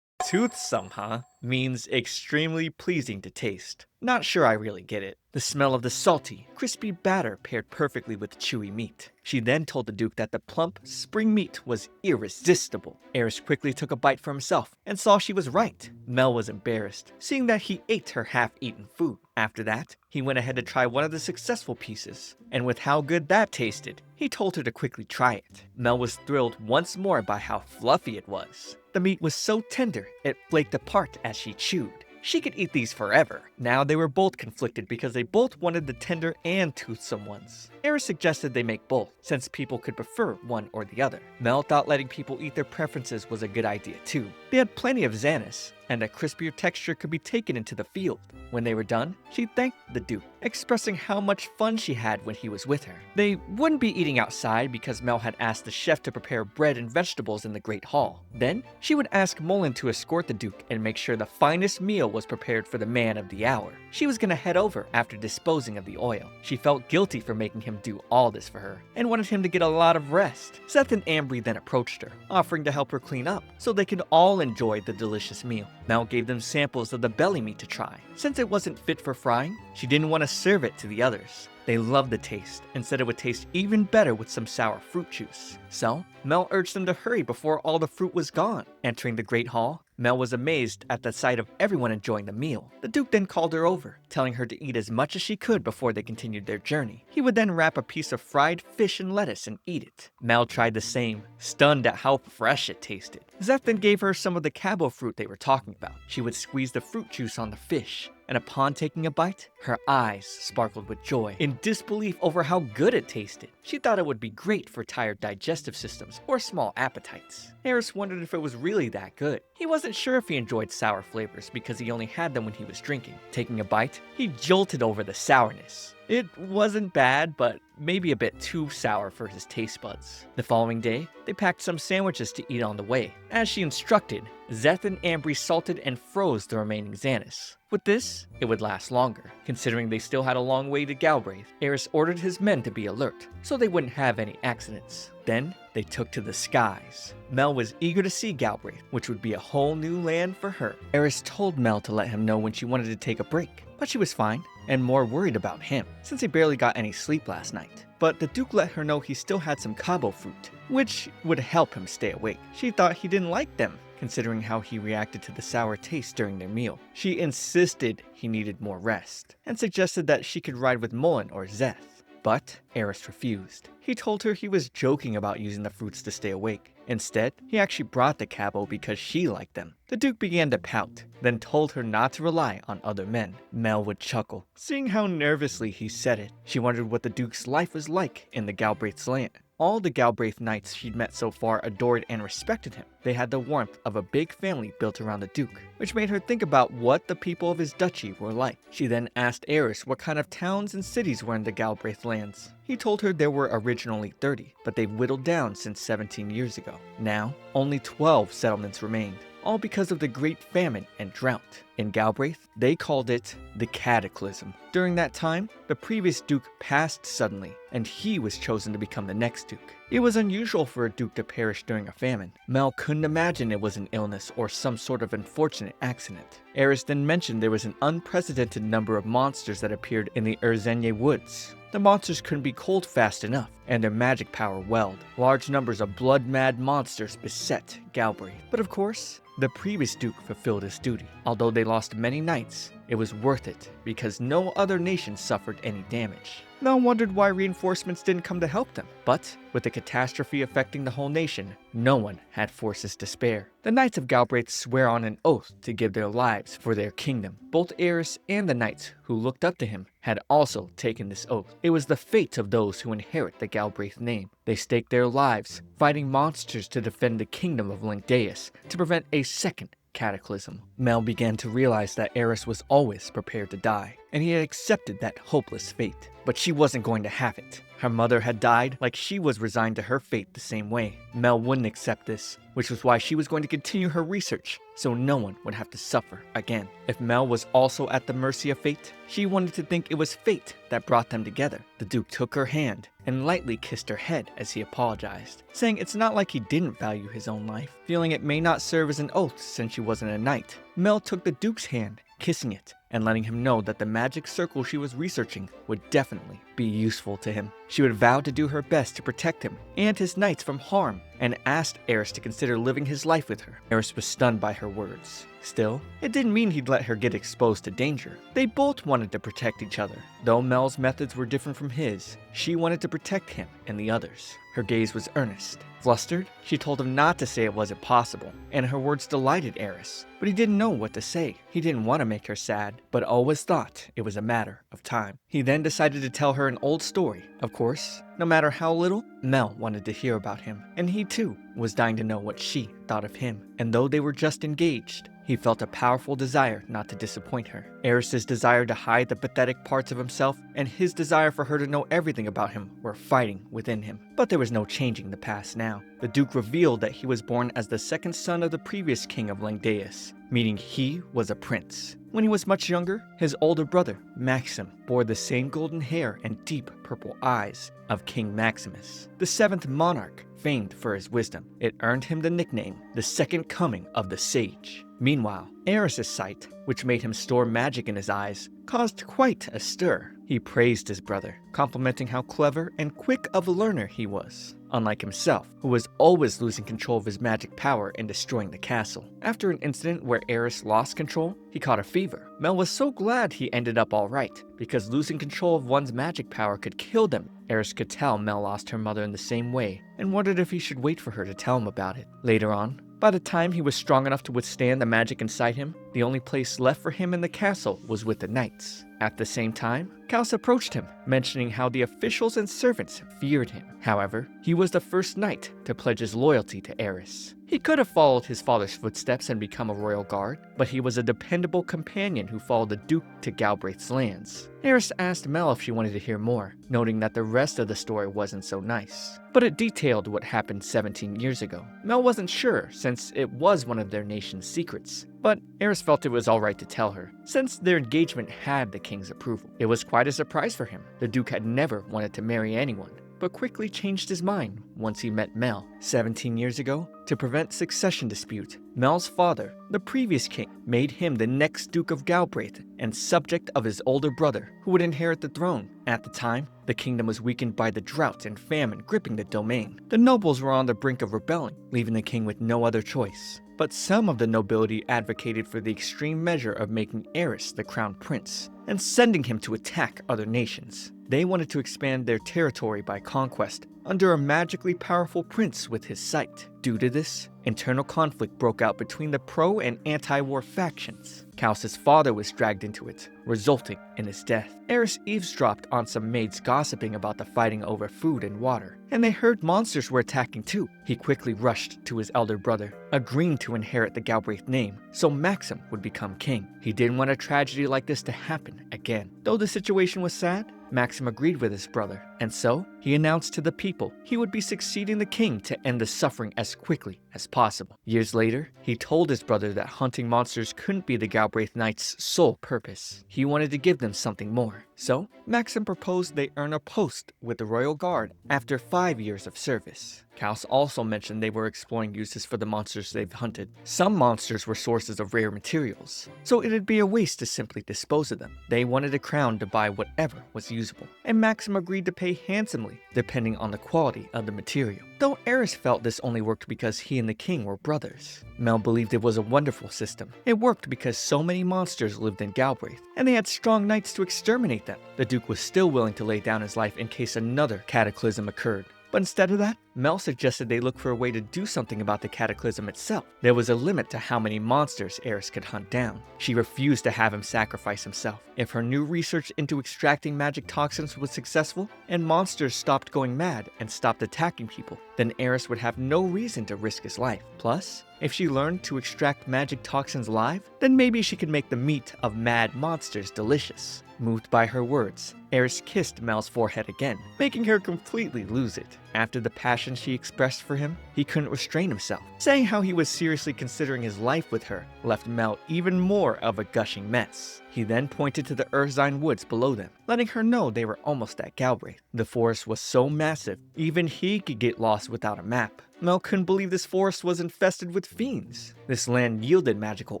Toothsome, huh? Means extremely pleasing to taste. Not sure I really get it. The smell of the salty, crispy batter paired perfectly with chewy meat. She then told the Duke that the plump, spring meat was irresistible. Eris quickly took a bite for himself and saw she was right. Mel was embarrassed, seeing that he ate her half-eaten food. After that, he went ahead to try one of the successful pieces, and with how good that tasted, he told her to quickly try it. Mel was thrilled once more by how fluffy it was. The meat was so tender, it flaked apart as she chewed. She could eat these forever. Now they were both conflicted because they both wanted the tender and toothsome ones. Eris suggested they make both, since people could prefer one or the other. Mel thought letting people eat their preferences was a good idea too. They had plenty of Villainess, and a crispier texture could be taken into the field. When they were done, she thanked the Duke, expressing how much fun she had when he was with her. They wouldn't be eating outside because Mel had asked the chef to prepare bread and vegetables in the Great Hall. Then, she would ask Mullen to escort the Duke and make sure the finest meal was prepared for the man of the hour. She was gonna head over after disposing of the oil. She felt guilty for making him do all this for her, and wanted him to get a lot of rest. Seth and Ambry then approached her, offering to help her clean up, so they could all enjoy the delicious meal. Mel gave them samples of the belly meat to try. Since it wasn't fit for frying, she didn't want to serve it to the others. They loved the taste and said it would taste even better with some sour fruit juice. So, Mel urged them to hurry before all the fruit was gone. Entering the Great Hall, Mel was amazed at the sight of everyone enjoying the meal. The Duke then called her over, telling her to eat as much as she could before they continued their journey. He would then wrap a piece of fried fish and lettuce and eat it. Mel tried the same, stunned at how fresh it tasted. Zeth then gave her some of the cabo fruit they were talking about. She would squeeze the fruit juice on the fish, and upon taking a bite, her eyes sparkled with joy, in disbelief over how good it tasted. She thought it would be great for tired digestive systems or small appetites. Eris wondered if it was really that good. He wasn't sure if he enjoyed sour flavors because he only had them when he was drinking. Taking a bite, he jolted over the sourness. It wasn't bad, but maybe a bit too sour for his taste buds. The following day, they packed some sandwiches to eat on the way. As she instructed, Zeth and Ambry salted and froze the remaining Villainess. With this, it would last longer. Considering they still had a long way to Galbraith, Eris ordered his men to be alert, so they wouldn't have any accidents. Then, they took to the skies. Mel was eager to see Galbraith, which would be a whole new land for her. Eris told Mel to let him know when she wanted to take a break, but she was fine, and more worried about him, since he barely got any sleep last night. But the Duke let her know he still had some cabo fruit, which would help him stay awake. She thought he didn't like them, considering how he reacted to the sour taste during their meal. She insisted he needed more rest, and suggested that she could ride with Mullen or Zeth. But Eris refused. He told her he was joking about using the fruits to stay awake. Instead, he actually brought the cabo because she liked them. The Duke began to pout, then told her not to rely on other men. Mel would chuckle, seeing how nervously he said it. She wondered what the Duke's life was like in the Galbraith's land. All the Galbraith knights she'd met so far adored and respected him. They had the warmth of a big family built around the Duke, which made her think about what the people of his duchy were like. She then asked Eris what kind of towns and cities were in the Galbraith lands. He told her there were originally 30, but they've whittled down since 17 years ago. Now, only 12 settlements remained, all because of the Great Famine and drought. In Galbraith, they called it the Cataclysm. During that time, the previous Duke passed suddenly, and he was chosen to become the next Duke. It was unusual for a Duke to perish during a famine. Mel couldn't imagine it was an illness or some sort of unfortunate accident. Eris then mentioned there was an unprecedented number of monsters that appeared in the Urzenye woods. The monsters couldn't be cold fast enough, and their magic power welled. Large numbers of blood-mad monsters beset Galbraith. But of course, the previous Duke fulfilled his duty. Although they lost many knights, it was worth it because no other nation suffered any damage. Mel wondered why reinforcements didn't come to help them, but with the catastrophe affecting the whole nation, no one had forces to spare. The Knights of Galbraith swear on an oath to give their lives for their kingdom. Both Eris and the knights who looked up to him had also taken this oath. It was the fate of those who inherit the Galbraith name. They staked their lives, fighting monsters to defend the kingdom of Linkdeus, to prevent a second cataclysm. Mel began to realize that Eris was always prepared to die, and he had accepted that hopeless fate. But she wasn't going to have it. Her mother had died, like she was resigned to her fate the same way. Mel wouldn't accept this, which was why she was going to continue her research, so no one would have to suffer again. If Mel was also at the mercy of fate, she wanted to think it was fate that brought them together. The Duke took her hand and lightly kissed her head as he apologized, saying it's not like he didn't value his own life. Feeling it may not serve as an oath since she wasn't a knight, Mel took the Duke's hand, kissing it, and letting him know that the magic circle she was researching would definitely be useful to him. She would vow to do her best to protect him and his knights from harm, and asked Eris to consider living his life with her. Eris was stunned by her words. Still, it didn't mean he'd let her get exposed to danger. They both wanted to protect each other. Though Mel's methods were different from his, she wanted to protect him and the others. Her gaze was earnest. Flustered, she told him not to say it wasn't possible, and her words delighted Eris. But he didn't know what to say. He didn't want to make her sad, but always thought it was a matter of time. He then decided to tell her an old story. Of course, no matter how little, Mel wanted to hear about him, and he too was dying to know what she thought of him. And though they were just engaged, he felt a powerful desire not to disappoint her. Eris's desire to hide the pathetic parts of himself and his desire for her to know everything about him were fighting within him. But there was no changing the past now. The Duke revealed that he was born as the second son of the previous king of Linkdeus, meaning he was a prince. When he was much younger, his older brother, Maxim, bore the same golden hair and deep purple eyes of King Maximus, the seventh monarch, famed for his wisdom. It earned him the nickname, the Second Coming of the Sage. Meanwhile, Eris's sight, which made him store magic in his eyes, caused quite a stir. He praised his brother, complimenting how clever and quick of a learner he was, unlike himself, who was always losing control of his magic power and destroying the castle. After an incident where Eris lost control, he caught a fever. Mel was so glad he ended up alright, because losing control of one's magic power could kill them. Eris could tell Mel lost her mother in the same way, and wondered if he should wait for her to tell him about it. Later on, by the time he was strong enough to withstand the magic inside him, the only place left for him in the castle was with the knights. At the same time, Kaus approached him, mentioning how the officials and servants feared him. However, he was the first knight to pledge his loyalty to Eris. He could have followed his father's footsteps and become a royal guard, but he was a dependable companion who followed the Duke to Galbraith's lands. Eris asked Mel if she wanted to hear more, noting that the rest of the story wasn't so nice. But it detailed what happened 17 years ago. Mel wasn't sure, since it was one of their nation's secrets. But Eris felt it was alright to tell her, since their engagement had the king's approval. It was quite a surprise for him. The Duke had never wanted to marry anyone, but quickly changed his mind once he met Mel. 17 years ago, to prevent succession dispute, Mel's father, the previous king, made him the next Duke of Galbraith and subject of his older brother, who would inherit the throne. At the time, the kingdom was weakened by the drought and famine gripping the domain. The nobles were on the brink of rebelling, leaving the king with no other choice But some of the nobility advocated for the extreme measure of making Eris the crown prince and sending him to attack other nations. They wanted to expand their territory by conquest under a magically powerful prince with his sight. Due to this, internal conflict broke out between the pro and anti-war factions. Kaus's father was dragged into it, resulting in his death. Eris eavesdropped on some maids gossiping about the fighting over food and water, and they heard monsters were attacking too. He quickly rushed to his elder brother, agreeing to inherit the Galbraith name so Maxim would become king. He didn't want a tragedy like this to happen again. Though the situation was sad, Maxim agreed with his brother, and so he announced to the people he would be succeeding the king to end the suffering as quickly as possible. Years later, he told his brother that hunting monsters couldn't be the Galbraith Knights' sole purpose. He wanted to give them something more. So, Maxim proposed they earn a post with the Royal Guard after 5 years of service. Kaus also mentioned they were exploring uses for the monsters they've hunted. Some monsters were sources of rare materials, so it'd be a waste to simply dispose of them. They wanted a crown to buy whatever was usable, and Maxim agreed to pay handsomely, depending on the quality of the material. Though Eris felt this only worked because he and the king were brothers. Mel believed it was a wonderful system. It worked because so many monsters lived in Galbraith, and they had strong knights to exterminate them. The Duke was still willing to lay down his life in case another cataclysm occurred. But instead of that, Mel suggested they look for a way to do something about the cataclysm itself. There was a limit to how many monsters Eris could hunt down. She refused to have him sacrifice himself. If her new research into extracting magic toxins was successful, and monsters stopped going mad and stopped attacking people, then Eris would have no reason to risk his life. Plus, if she learned to extract magic toxins live, then maybe she could make the meat of mad monsters delicious. Moved by her words, Eris kissed Mel's forehead again, making her completely lose it. After the passion she expressed for him, he couldn't restrain himself. Saying how he was seriously considering his life with her left Mel even more of a gushing mess. He then pointed to the Urzine woods below them, letting her know they were almost at Galbraith. The forest was so massive, even he could get lost without a map. Mel couldn't believe this forest was infested with fiends. This land yielded magical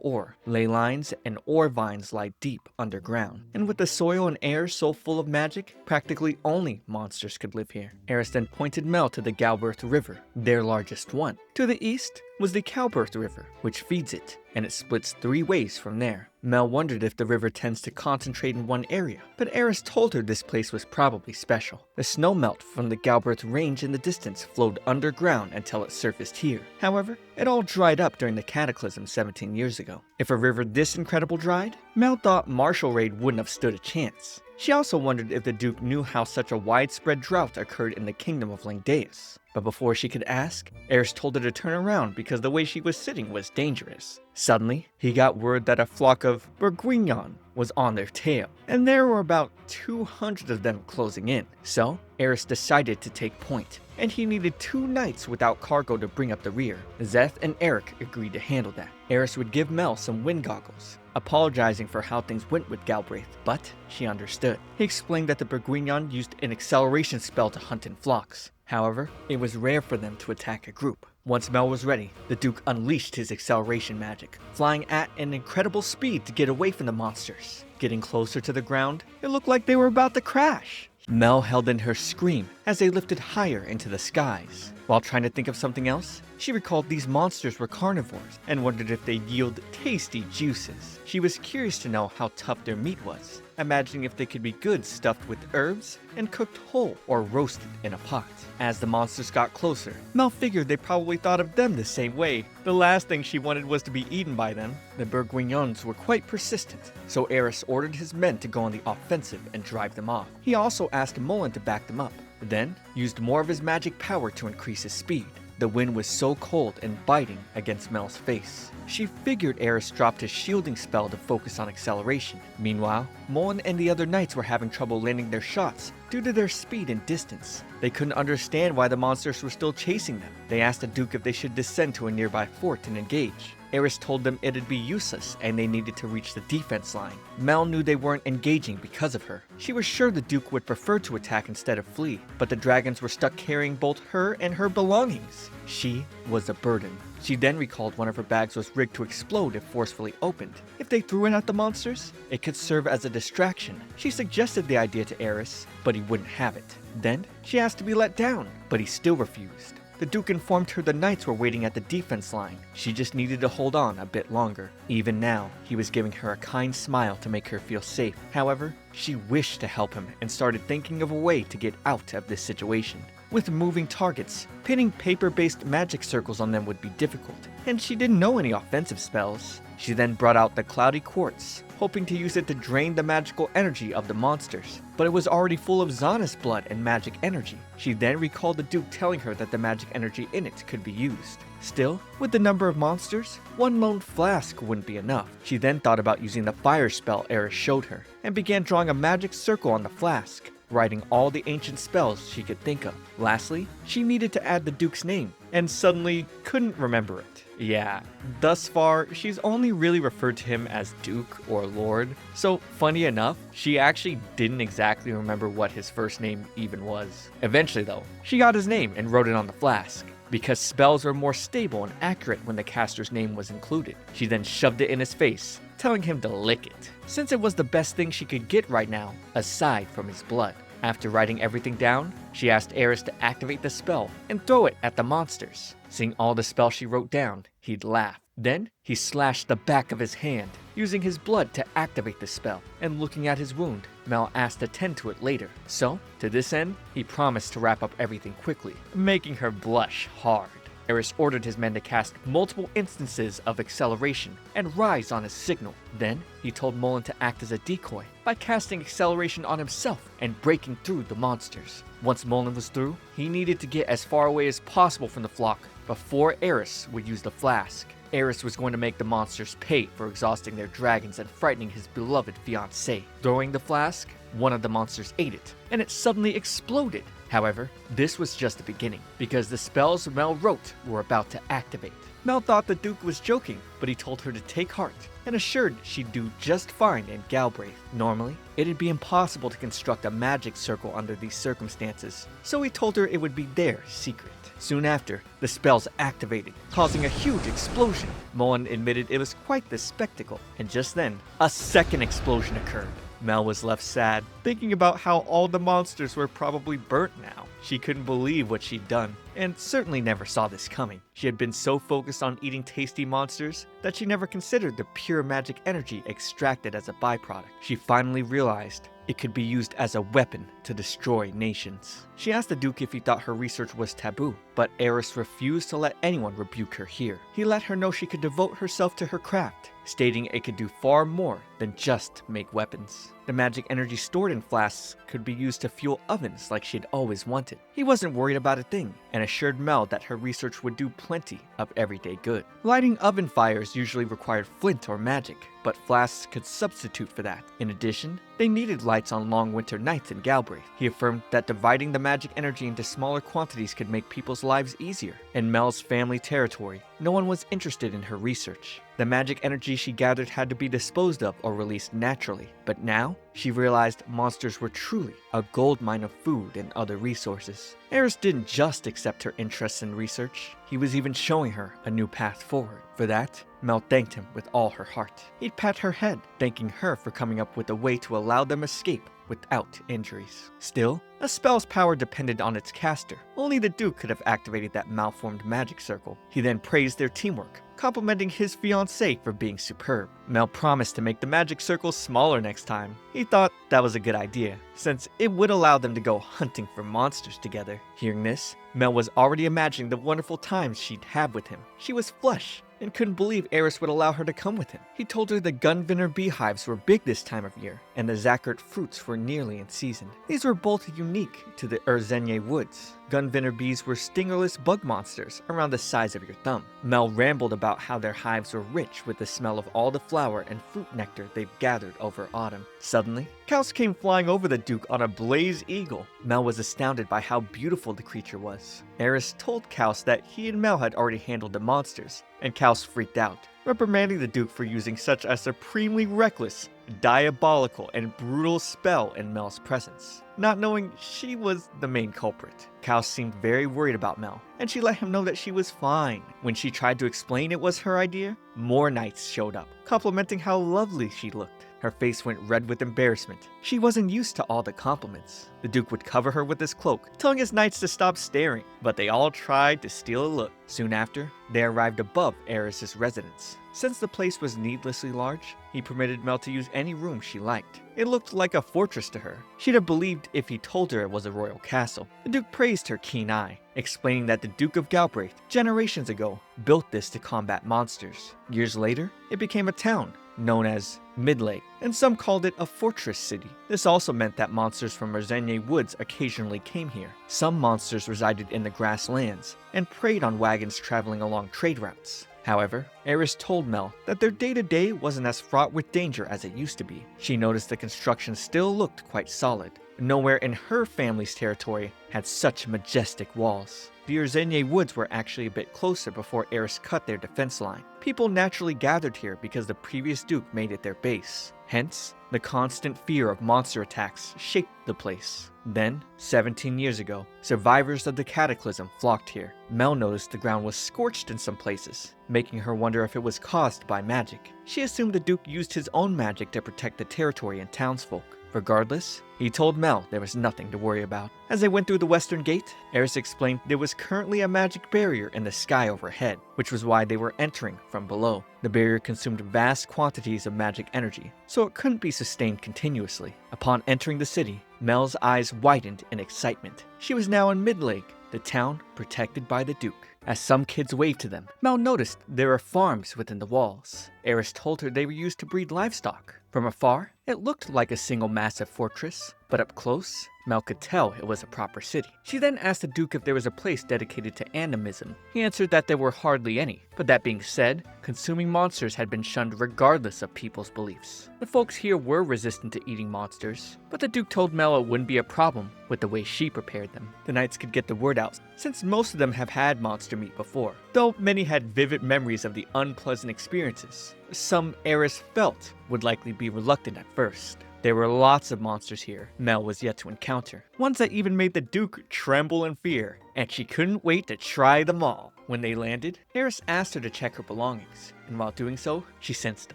ore. Ley lines and ore vines lie deep underground. And with the soil and air so full of magic, practically only monsters could live here. Eris then pointed Mel to the Galbraith River, their largest one. To the east was the Calberth River, which feeds it, and it splits 3 ways from there. Mel wondered if the river tends to concentrate in one area, but Eris told her this place was probably special. The snow melt from the Galbraith Range in the distance flowed underground until it surfaced here. However, it all dried up during the cataclysm 17 years ago. If a river this incredible dried, Mel thought Marshall Raid wouldn't have stood a chance. She also wondered if the Duke knew how such a widespread drought occurred in the kingdom of Langdeus. But before she could ask, Eris told her to turn around because the way she was sitting was dangerous. Suddenly, he got word that a flock of Bourguignon was on their tail, and there were about 200 of them closing in. So, Eris decided to take point, and he needed 2 knights without cargo to bring up the rear. Zeth and Eric agreed to handle that. Eris would give Mel some wind goggles, apologizing for how things went with Galbraith, but she understood. He explained that the Bourguignon used an acceleration spell to hunt in flocks. However, it was rare for them to attack a group. Once Mel was ready, the Duke unleashed his acceleration magic, flying at an incredible speed to get away from the monsters. Getting closer to the ground, it looked like they were about to crash. Mel held in her scream as they lifted higher into the skies. While trying to think of something else, she recalled these monsters were carnivores and wondered if they'd yield tasty juices. She was curious to know how tough their meat was, imagining if they could be good stuffed with herbs and cooked whole or roasted in a pot. As the monsters got closer, Mel figured they probably thought of them the same way. The last thing she wanted was to be eaten by them. The Bourguignons were quite persistent, so Eris ordered his men to go on the offensive and drive them off. He also asked Mullen to back them up, then used more of his magic power to increase his speed. The wind was so cold and biting against Mel's face. She figured Eris dropped his shielding spell to focus on acceleration. Meanwhile, Mullen and the other knights were having trouble landing their shots due to their speed and distance. They couldn't understand why the monsters were still chasing them. They asked the Duke if they should descend to a nearby fort and engage. Eris told them it'd be useless and they needed to reach the defense line. Mel knew they weren't engaging because of her. She was sure the Duke would prefer to attack instead of flee, but the dragons were stuck carrying both her and her belongings. She was a burden. She then recalled one of her bags was rigged to explode if forcefully opened. If they threw it at the monsters, it could serve as a distraction. She suggested the idea to Eris, but he wouldn't have it. Then, she asked to be let down, but he still refused. The Duke informed her the knights were waiting at the defense line. She just needed to hold on a bit longer. Even now, he was giving her a kind smile to make her feel safe. However, she wished to help him and started thinking of a way to get out of this situation. With moving targets, pinning paper-based magic circles on them would be difficult, and she didn't know any offensive spells. She then brought out the cloudy quartz, hoping to use it to drain the magical energy of the monsters, but it was already full of Zana's blood and magic energy. She then recalled the Duke telling her that the magic energy in it could be used. Still, with the number of monsters, one lone flask wouldn't be enough. She then thought about using the fire spell Eris showed her, and began drawing a magic circle on the flask, writing all the ancient spells she could think of. Lastly, she needed to add the Duke's name, and suddenly couldn't remember it. Yeah, thus far, she's only really referred to him as Duke or Lord, so funny enough, she actually didn't exactly remember what his first name even was. Eventually though, she got his name and wrote it on the flask, because spells are more stable and accurate when the caster's name was included. She then shoved it in his face, telling him to lick it, since it was the best thing she could get right now, aside from his blood. After writing everything down, she asked Eris to activate the spell and throw it at the monsters. Seeing all the spell she wrote down, he'd laugh. Then, he slashed the back of his hand, using his blood to activate the spell, and looking at his wound, Mel asked to tend to it later. So, to this end, he promised to wrap up everything quickly, making her blush hard. Eris ordered his men to cast multiple instances of acceleration and rise on his signal. Then, he told Mullen to act as a decoy by casting acceleration on himself and breaking through the monsters. Once Mullen was through, he needed to get as far away as possible from the flock before Eris would use the flask. Eris was going to make the monsters pay for exhausting their dragons and frightening his beloved fiancée. Throwing the flask, one of the monsters ate it, and it suddenly exploded. However, this was just the beginning, because the spells Mel wrote were about to activate. Mel thought the Duke was joking, but he told her to take heart and assured she'd do just fine in Galbraith. Normally, it'd be impossible to construct a magic circle under these circumstances, so he told her it would be their secret. Soon after, the spells activated, causing a huge explosion. Mullen admitted it was quite the spectacle, and just then, a second explosion occurred. Mel was left sad, thinking about how all the monsters were probably burnt now. She couldn't believe what she'd done, and certainly never saw this coming. She had been so focused on eating tasty monsters that she never considered the pure magic energy extracted as a byproduct. She finally realized it could be used as a weapon to destroy nations. She asked the Duke if he thought her research was taboo, but Eris refused to let anyone rebuke her here. He let her know she could devote herself to her craft, stating it could do far more than just make weapons. The magic energy stored in flasks could be used to fuel ovens like she'd always wanted. He wasn't worried about a thing, and assured Mel that her research would do plenty of everyday good. Lighting oven fires usually required flint or magic, but flasks could substitute for that. In addition, they needed lights on long winter nights in Galbraith. He affirmed that dividing the magic energy into smaller quantities could make people's lives easier. In Mel's family territory, no one was interested in her research. The magic energy she gathered had to be disposed of or released naturally, but now she realized monsters were truly a goldmine of food and other resources. Eris didn't just accept her interests in research, he was even showing her a new path forward. For that, Mel thanked him with all her heart. He'd pat her head, thanking her for coming up with a way to allow them escape without injuries. Still, a spell's power depended on its caster. Only the Duke could have activated that malformed magic circle. He then praised their teamwork, complimenting his fiancée for being superb. Mel promised to make the magic circle smaller next time. He thought that was a good idea, since it would allow them to go hunting for monsters together. Hearing this, Mel was already imagining the wonderful times she'd have with him. She was flush and couldn't believe Eris would allow her to come with him. He told her the Gunvinner beehives were big this time of year, and the Zackert fruits were nearly in season. These were both unique to the Urzenye woods. Gunvinner bees were stingerless bug monsters around the size of your thumb. Mel rambled about how their hives were rich with the smell of all the flower and fruit nectar they've gathered over autumn. Suddenly, Kaus came flying over the Duke on a blaze eagle. Mel was astounded by how beautiful the creature was. Eris told Kaus that he and Mel had already handled the monsters, and Kaus freaked out, reprimanding the Duke for using such a supremely reckless, diabolical, and brutal spell in Mel's presence, not knowing she was the main culprit. Kaus seemed very worried about Mel, and she let him know that she was fine. When she tried to explain it was her idea, more knights showed up, complimenting how lovely she looked. Her face went red with embarrassment. She wasn't used to all the compliments. The Duke would cover her with his cloak, telling his knights to stop staring, but they all tried to steal a look. Soon after, they arrived above Eris's residence. Since the place was needlessly large, he permitted Mel to use any room she liked. It looked like a fortress to her. She'd have believed if he told her it was a royal castle. The Duke praised her keen eye, explaining that the Duke of Galbraith, generations ago, built this to combat monsters. Years later, it became a town, known as Midlake, and some called it a fortress city. This also meant that monsters from Merzenier Woods occasionally came here. Some monsters resided in the grasslands and preyed on wagons traveling along trade routes. However, Eris told Mel that their day-to-day wasn't as fraught with danger as it used to be. She noticed the construction still looked quite solid. Nowhere in her family's territory had such majestic walls. The Merzenier Woods were actually a bit closer before Eris cut their defense line. People naturally gathered here because the previous Duke made it their base. Hence, the constant fear of monster attacks shaped the place. Then, 17 years ago, survivors of the cataclysm flocked here. Mel noticed the ground was scorched in some places, making her wonder if it was caused by magic. She assumed the Duke used his own magic to protect the territory and townsfolk. Regardless, he told Mel there was nothing to worry about. As they went through the western gate, Eris explained there was currently a magic barrier in the sky overhead, which was why they were entering from below. The barrier consumed vast quantities of magic energy, so it couldn't be sustained continuously. Upon entering the city, Mel's eyes widened in excitement. She was now in Midlake, the town protected by the Duke. As some kids waved to them, Mel noticed there were farms within the walls. Eris told her they were used to breed livestock. From afar, it looked like a single massive fortress, but up close, Mel could tell it was a proper city. She then asked the Duke if there was a place dedicated to animism. He answered that there were hardly any, but that being said, consuming monsters had been shunned regardless of people's beliefs. The folks here were resistant to eating monsters, but the Duke told Mel it wouldn't be a problem with the way she prepared them. The knights could get the word out, since most of them have had monster meat before, though many had vivid memories of the unpleasant experiences. Some Eris felt would likely be reluctant at first. There were lots of monsters here Mel was yet to encounter, ones that even made the Duke tremble in fear, and she couldn't wait to try them all. When they landed, Eris asked her to check her belongings, and while doing so, she sensed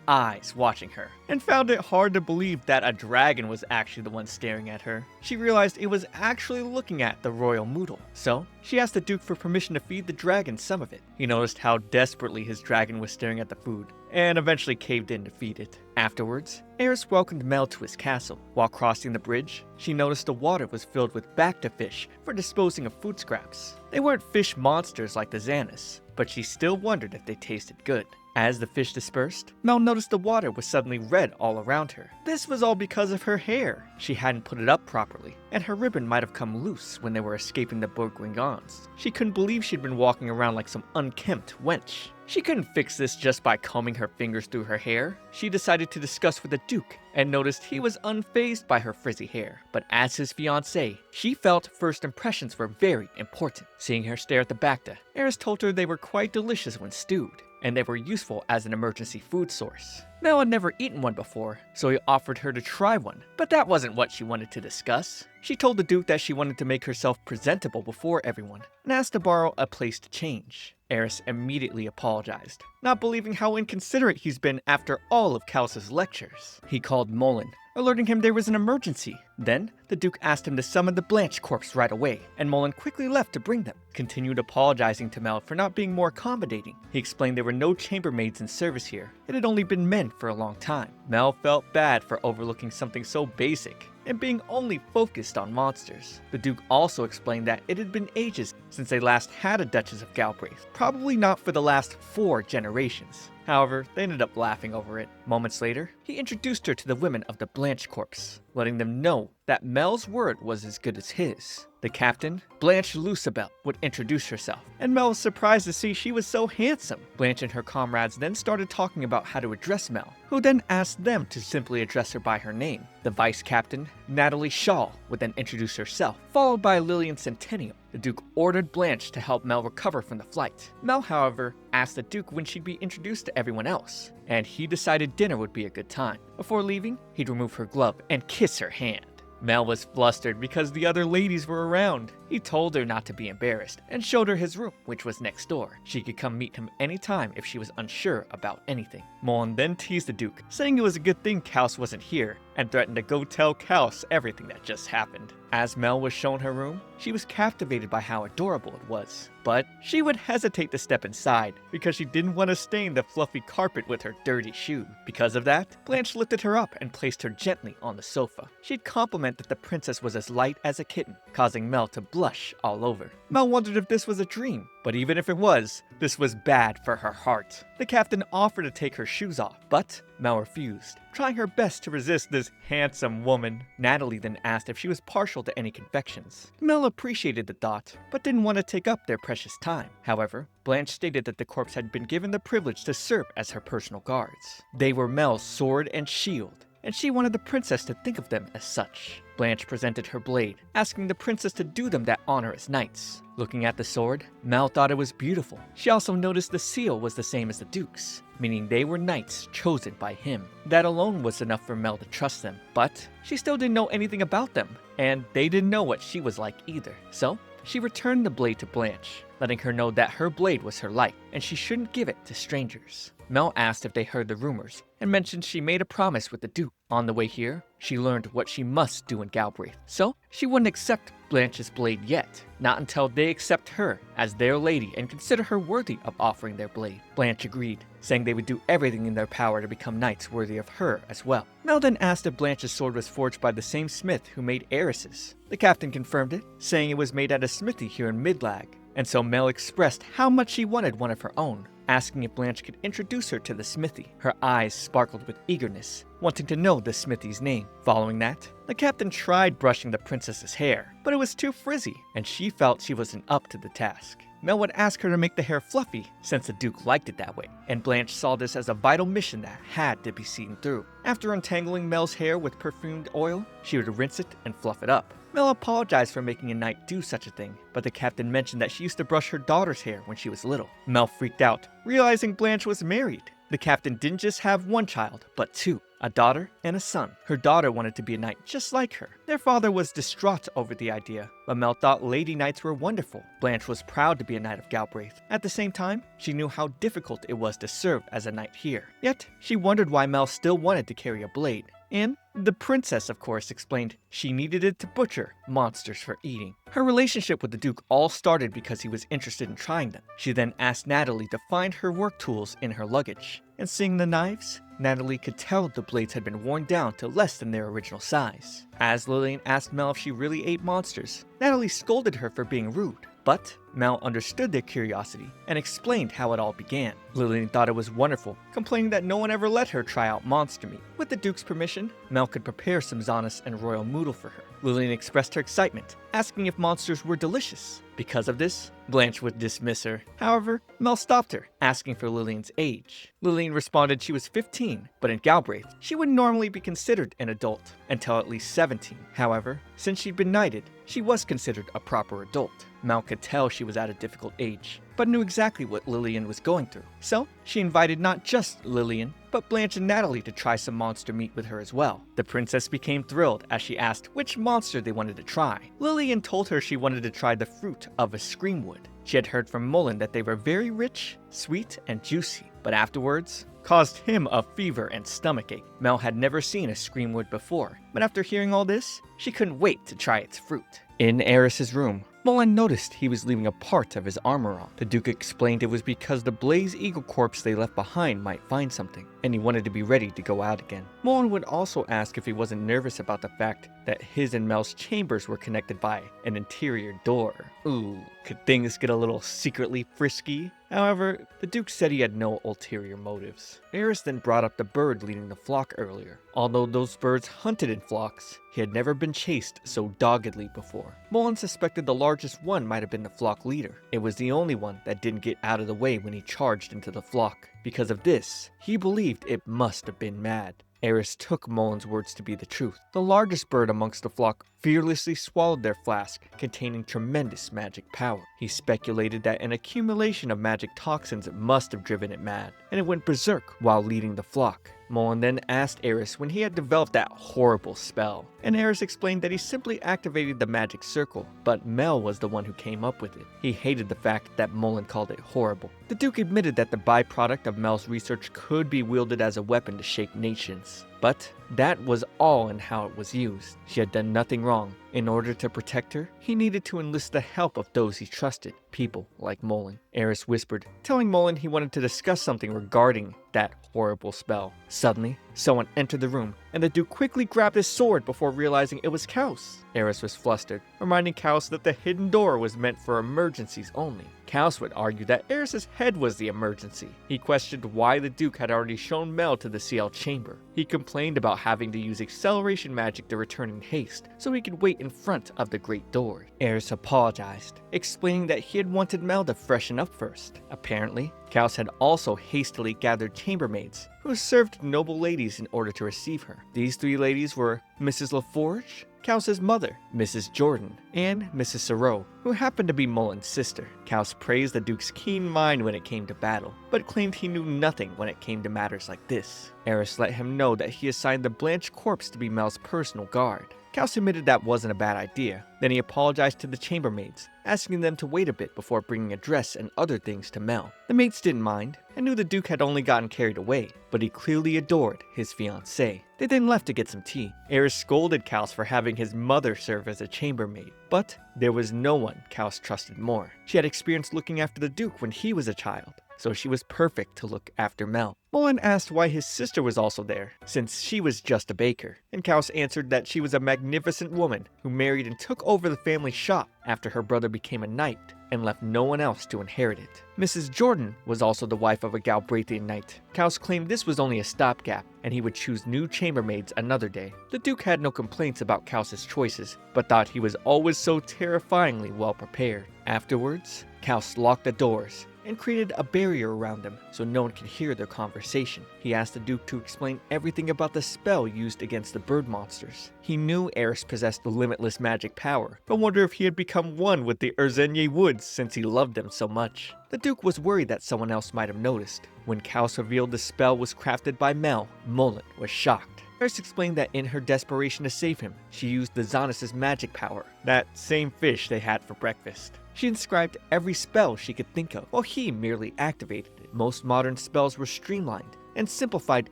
eyes watching her, and found it hard to believe that a dragon was actually the one staring at her. She realized it was actually looking at the royal Moodle, so she asked the Duke for permission to feed the dragon some of it. He noticed how desperately his dragon was staring at the food, and eventually caved in to feed it. Afterwards, Eris welcomed Mel to his castle. While crossing the bridge, she noticed the water was filled with bacta fish for disposing of food scraps. They weren't fish monsters like the Xanis, but she still wondered if they tasted good. As the fish dispersed, Mel noticed the water was suddenly red all around her. This was all because of her hair. She hadn't put it up properly, and her ribbon might have come loose when they were escaping the Bourguignons. She couldn't believe she'd been walking around like some unkempt wench. She couldn't fix this just by combing her fingers through her hair. She decided to discuss with the Duke and noticed he was unfazed by her frizzy hair. But as his fiancée, she felt first impressions were very important. Seeing her stare at the bacta, Eris told her they were quite delicious when stewed, and they were useful as an emergency food source. Mel had never eaten one before, so he offered her to try one, but that wasn't what she wanted to discuss. She told the Duke that she wanted to make herself presentable before everyone, and asked to borrow a place to change. Eris immediately apologized, not believing how inconsiderate he's been after all of Kalus's lectures. He called Mullen, alerting him there was an emergency. Then, the Duke asked him to summon the Blanche corps right away, and Mullen quickly left to bring them. Continued apologizing to Mel for not being more accommodating. He explained there were no chambermaids in service here. It had only been men for a long time. Mel felt bad for overlooking something so basic and being only focused on monsters. The Duke also explained that it had been ages since they last had a Duchess of Galbraith, probably not for the last 4 generations. However, they ended up laughing over it. Moments later, he introduced her to the women of the Blanche Corps, letting them know that Mel's word was as good as his. The captain, Blanche Lucibel, would introduce herself, and Mel was surprised to see she was so handsome. Blanche and her comrades then started talking about how to address Mel, who then asked them to simply address her by her name. The vice captain, Natalie Shaw, would then introduce herself, followed by Lillian Centennial. The Duke ordered Blanche to help Mel recover from the flight. Mel, however, asked the Duke when she'd be introduced to everyone else, and he decided dinner would be a good time. Before leaving, he'd remove her glove and kiss her hand. Mel was flustered because the other ladies were around. He told her not to be embarrassed and showed her his room, which was next door. She could come meet him anytime if she was unsure about anything. Mullen then teased the Duke, saying it was a good thing Kaus wasn't here, and threatened to go tell Kaus everything that just happened. As Mel was shown her room, she was captivated by how adorable it was. But she would hesitate to step inside because she didn't want to stain the fluffy carpet with her dirty shoe. Because of that, Blanche lifted her up and placed her gently on the sofa. She'd compliment that the princess was as light as a kitten, causing Mel to blush all over. Mel wondered if this was a dream, but even if it was, this was bad for her heart. The captain offered to take her shoes off, but Mel refused, trying her best to resist this handsome woman. Natalie then asked if she was partial to any confections. Mel appreciated the thought, but didn't want to take up their precious time. However, Blanche stated that the corpse had been given the privilege to serve as her personal guards. They were Mel's sword and shield, and she wanted the princess to think of them as such. Blanche presented her blade, asking the princess to do them that honor as knights. Looking at the sword, Mel thought it was beautiful. She also noticed the seal was the same as the Duke's, meaning they were knights chosen by him. That alone was enough for Mel to trust them, but she still didn't know anything about them, and they didn't know what she was like either. So, she returned the blade to Blanche, letting her know that her blade was her light, and she shouldn't give it to strangers. Mel asked if they heard the rumors, and mentioned she made a promise with the Duke. On the way here, she learned what she must do in Galbraith, so she wouldn't accept Blanche's blade yet, not until they accept her as their lady and consider her worthy of offering their blade. Blanche agreed, saying they would do everything in their power to become knights worthy of her as well. Mel then asked if Blanche's sword was forged by the same smith who made Eris's. The captain confirmed it, saying it was made at a smithy here in Midlag, and so Mel expressed how much she wanted one of her own, asking if Blanche could introduce her to the smithy. Her eyes sparkled with eagerness, wanting to know the smithy's name. Following that, the captain tried brushing the princess's hair, but it was too frizzy, and she felt she wasn't up to the task. Mel would ask her to make the hair fluffy, since the Duke liked it that way, and Blanche saw this as a vital mission that had to be seen through. After untangling Mel's hair with perfumed oil, she would rinse it and fluff it up. Mel apologized for making a knight do such a thing, but the captain mentioned that she used to brush her daughter's hair when she was little. Mel freaked out, realizing Blanche was married. The captain didn't just have one child, but two, a daughter and a son. Her daughter wanted to be a knight just like her. Their father was distraught over the idea, but Mel thought lady knights were wonderful. Blanche was proud to be a knight of Galbraith. At the same time, she knew how difficult it was to serve as a knight here. Yet, she wondered why Mel still wanted to carry a blade. And the princess, of course, explained she needed it to butcher monsters for eating. Her relationship with the Duke all started because he was interested in trying them. She then asked Natalie to find her work tools in her luggage. And seeing the knives, Natalie could tell the blades had been worn down to less than their original size. As Lillian asked Mel if she really ate monsters, Natalie scolded her for being rude. But Mel understood their curiosity and explained how it all began. Lillian thought it was wonderful, complaining that no one ever let her try out monster meat. With the Duke's permission, Mel could prepare some Zanis and royal moodle for her. Lillian expressed her excitement, asking if monsters were delicious. Because of this, Blanche would dismiss her. However, Mel stopped her, asking for Lillian's age. Lillian responded she was 15, but in Galbraith, she would normally be considered an adult until at least 17. However, since she'd been knighted, she was considered a proper adult. Mel could tell she was at a difficult age, but knew exactly what Lillian was going through. So, she invited not just Lillian, but Blanche and Natalie to try some monster meat with her as well. The princess became thrilled as she asked which monster they wanted to try. Lillian told her she wanted to try the fruit of a screamwood. She had heard from Mullen that they were very rich, sweet, and juicy, but afterwards caused him a fever and stomachache. Mel had never seen a screamwood before, but after hearing all this, she couldn't wait to try its fruit. In Eris's room, Mullen noticed he was leaving a part of his armor on. The Duke explained it was because the Blaze Eagle corpse they left behind might find something, and he wanted to be ready to go out again. Mullen would also ask if he wasn't nervous about the fact that his and Mel's chambers were connected by an interior door. Ooh, could things get a little secretly frisky? However, the Duke said he had no ulterior motives. Eris then brought up the bird leading the flock earlier. Although those birds hunted in flocks, he had never been chased so doggedly before. Mullen suspected the largest one might have been the flock leader. It was the only one that didn't get out of the way when he charged into the flock. Because of this, he believed it must have been mad. Eris took Mullen's words to be the truth. The largest bird amongst the flock fearlessly swallowed their flask, containing tremendous magic power. He speculated that an accumulation of magic toxins must have driven it mad, and it went berserk while leading the flock. Mullen then asked Eris when he had developed that horrible spell, and Eris explained that he simply activated the magic circle, but Mel was the one who came up with it. He hated the fact that Mullen called it horrible. The Duke admitted that the byproduct of Mel's research could be wielded as a weapon to shake nations, but that was all in how it was used. She had done nothing wrong. In order to protect her, he needed to enlist the help of those he trusted, people like Mullen. Eris whispered, telling Mullen he wanted to discuss something regarding that horrible spell. Suddenly, someone entered the room, and the Duke quickly grabbed his sword before realizing it was Kaus. Eris was flustered, reminding Kaus that the hidden door was meant for emergencies only. Kaus would argue that Eris's head was the emergency. He questioned why the Duke had already shown Mel to the CL chamber. He complained about having to use acceleration magic to return in haste, so he could wait in front of the great door. Eris apologized, explaining that he had wanted Mel to freshen up first. Apparently, Kaus had also hastily gathered chambermaids, who served noble ladies in order to receive her. These 3 ladies were Mrs. LaForge, Kaus's mother, Mrs. Jordan, and Mrs. Sorrow, who happened to be Mullen's sister. Kaus praised the Duke's keen mind when it came to battle, but claimed he knew nothing when it came to matters like this. Eris let him know that he assigned the Blanche corpse to be Mel's personal guard. Kaus admitted that wasn't a bad idea. Then he apologized to the chambermaids, asking them to wait a bit before bringing a dress and other things to Mel. The maids didn't mind, and knew the Duke had only gotten carried away, but he clearly adored his fiancée. They then left to get some tea. Eris scolded Kaus for having his mother serve as a chambermaid, but there was no one Kaus trusted more. She had experience looking after the Duke when he was a child, so she was perfect to look after Mel. Mullen asked why his sister was also there, since she was just a baker, and Kaus answered that she was a magnificent woman who married and took over the family shop after her brother became a knight and left no one else to inherit it. Mrs. Jordan was also the wife of a Galbrathian knight. Kaus claimed this was only a stopgap, and he would choose new chambermaids another day. The Duke had no complaints about Kaus's choices, but thought he was always so terrifyingly well prepared. Afterwards, Kaus locked the doors and created a barrier around them so no one could hear their conversation. He asked the Duke to explain everything about the spell used against the bird monsters. He knew Eris possessed limitless magic power, but wondered if he had become one with the Urzenye woods since he loved them so much. The Duke was worried that someone else might have noticed. When Kaus revealed the spell was crafted by Mel, Mullen was shocked. Eris explained that in her desperation to save him, she used the Zonis' magic power, that same fish they had for breakfast. She inscribed every spell she could think of, while he merely activated it. Most modern spells were streamlined and simplified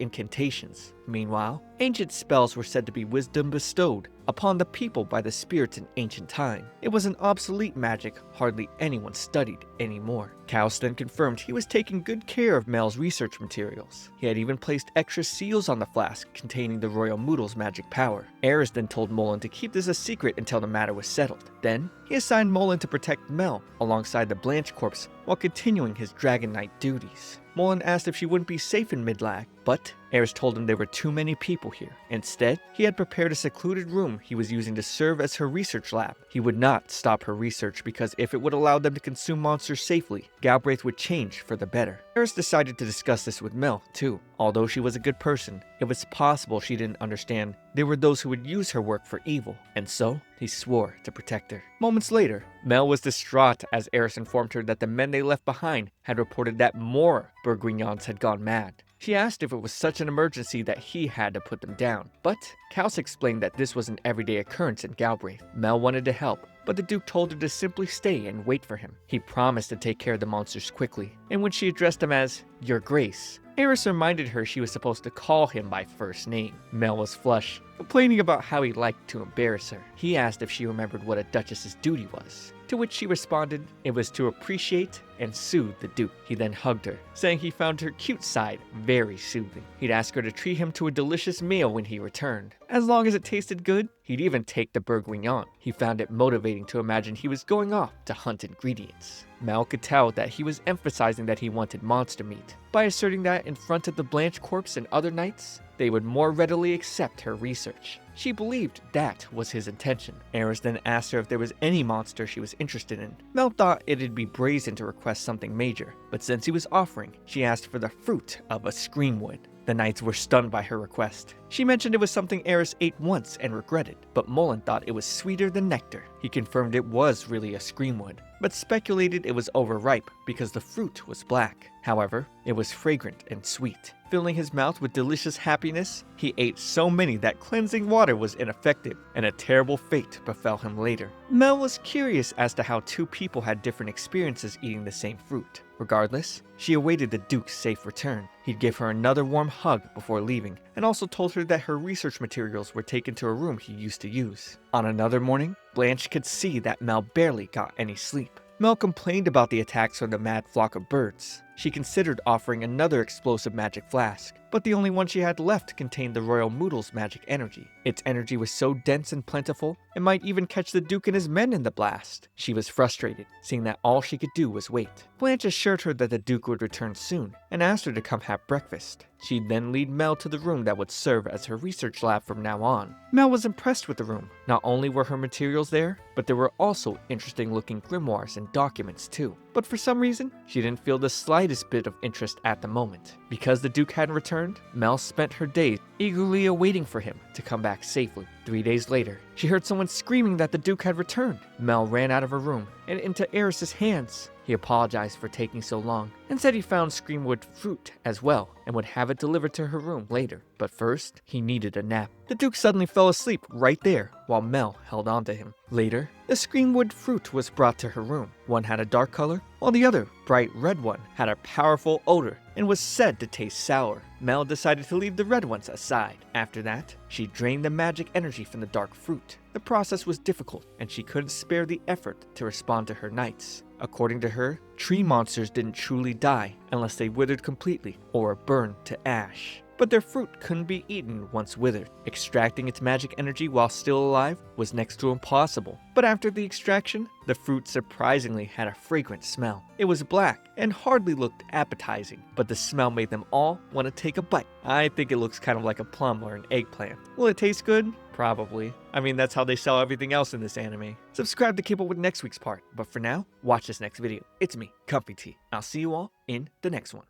incantations. Meanwhile, ancient spells were said to be wisdom bestowed upon the people by the spirits in ancient time. It was an obsolete magic hardly anyone studied anymore. Kaus then confirmed he was taking good care of Mel's research materials. He had even placed extra seals on the flask containing the Royal Moodle's magic power. Eris then told Mullen to keep this a secret until the matter was settled. Then, he assigned Mullen to protect Mel alongside the Blanche corpse while continuing his Dragon Knight duties. Mullen asked if she wouldn't be safe in Midlag, but Eris told him there were too many people here. Instead, he had prepared a secluded room he was using to serve as her research lab. He would not stop her research because if it would allow them to consume monsters safely, Galbraith would change for the better. Eris decided to discuss this with Mel, too. Although she was a good person, it was possible she didn't understand there were those who would use her work for evil, and so he swore to protect her. Moments later, Mel was distraught as Eris informed her that the men they left behind had reported that more Bourguignons had gone mad. She asked if it was such an emergency that he had to put them down, but Kaus explained that this was an everyday occurrence in Galbraith. Mel wanted to help, but the Duke told her to simply stay and wait for him. He promised to take care of the monsters quickly, and when she addressed him as Your Grace, Eris reminded her she was supposed to call him by first name. Mel was flush, complaining about how he liked to embarrass her. He asked if she remembered what a duchess's duty was, to which she responded it was to appreciate and soothe the Duke. He then hugged her, saying he found her cute side very soothing. He'd ask her to treat him to a delicious meal when he returned. As long as it tasted good, he'd even take the Bourguignon. He found it motivating to imagine he was going off to hunt ingredients. Mel could tell that he was emphasizing that he wanted monster meat. By asserting that in front of the Blanche corpse and other knights, they would more readily accept her research. She believed that was his intention. Eris then asked her if there was any monster she was interested in. Mel thought it'd be brazen to request something major, but since he was offering, she asked for the fruit of a screamwood. The knights were stunned by her request. She mentioned it was something Eris ate once and regretted, but Mullen thought it was sweeter than nectar. He confirmed it was really a screamwood, but speculated it was overripe because the fruit was black. However, it was fragrant and sweet. Filling his mouth with delicious happiness, he ate so many that cleansing water was ineffective, and a terrible fate befell him later. Mel was curious as to how two people had different experiences eating the same fruit. Regardless, she awaited the Duke's safe return. He'd give her another warm hug before leaving, and also told her that her research materials were taken to a room he used to use. On another morning, Blanche could see that Mel barely got any sleep. Mel complained about the attacks from the mad flock of birds. She considered offering another explosive magic flask, but the only one she had left contained the Royal Moodle's magic energy. Its energy was so dense and plentiful, it might even catch the Duke and his men in the blast. She was frustrated, seeing that all she could do was wait. Blanche assured her that the Duke would return soon, and asked her to come have breakfast. She'd then lead Mel to the room that would serve as her research lab from now on. Mel was impressed with the room. Not only were her materials there, but there were also interesting looking grimoires and documents too. But for some reason, she didn't feel the slightest bit of interest at the moment. Because the Duke hadn't returned, Mel spent her days eagerly awaiting for him to come back safely. 3 days later, she heard someone screaming that the Duke had returned. Mel ran out of her room and into Eris's hands. He apologized for taking so long and said he found Screamwood fruit as well and would have it delivered to her room later. But first, he needed a nap. The Duke suddenly fell asleep right there while Mel held on to him. Later, the Screamwood fruit was brought to her room. One had a dark color, while the other, bright red one, had a powerful odor and was said to taste sour. Mel decided to leave the red ones aside. After that, she drained the magic energy from the dark fruit. The process was difficult, and she couldn't spare the effort to respond to her knights. According to her, tree monsters didn't truly die unless they withered completely or were burned to ash. But their fruit couldn't be eaten once withered. Extracting its magic energy while still alive was next to impossible. But after the extraction, the fruit surprisingly had a fragrant smell. It was black and hardly looked appetizing, but the smell made them all want to take a bite. I think it looks kind of like a plum or an eggplant. Will it taste good? Probably. I mean, that's how they sell everything else in this anime. Subscribe to keep up with next week's part, but for now, watch this next video. It's me, ComfyTea. I'll see you all in the next one.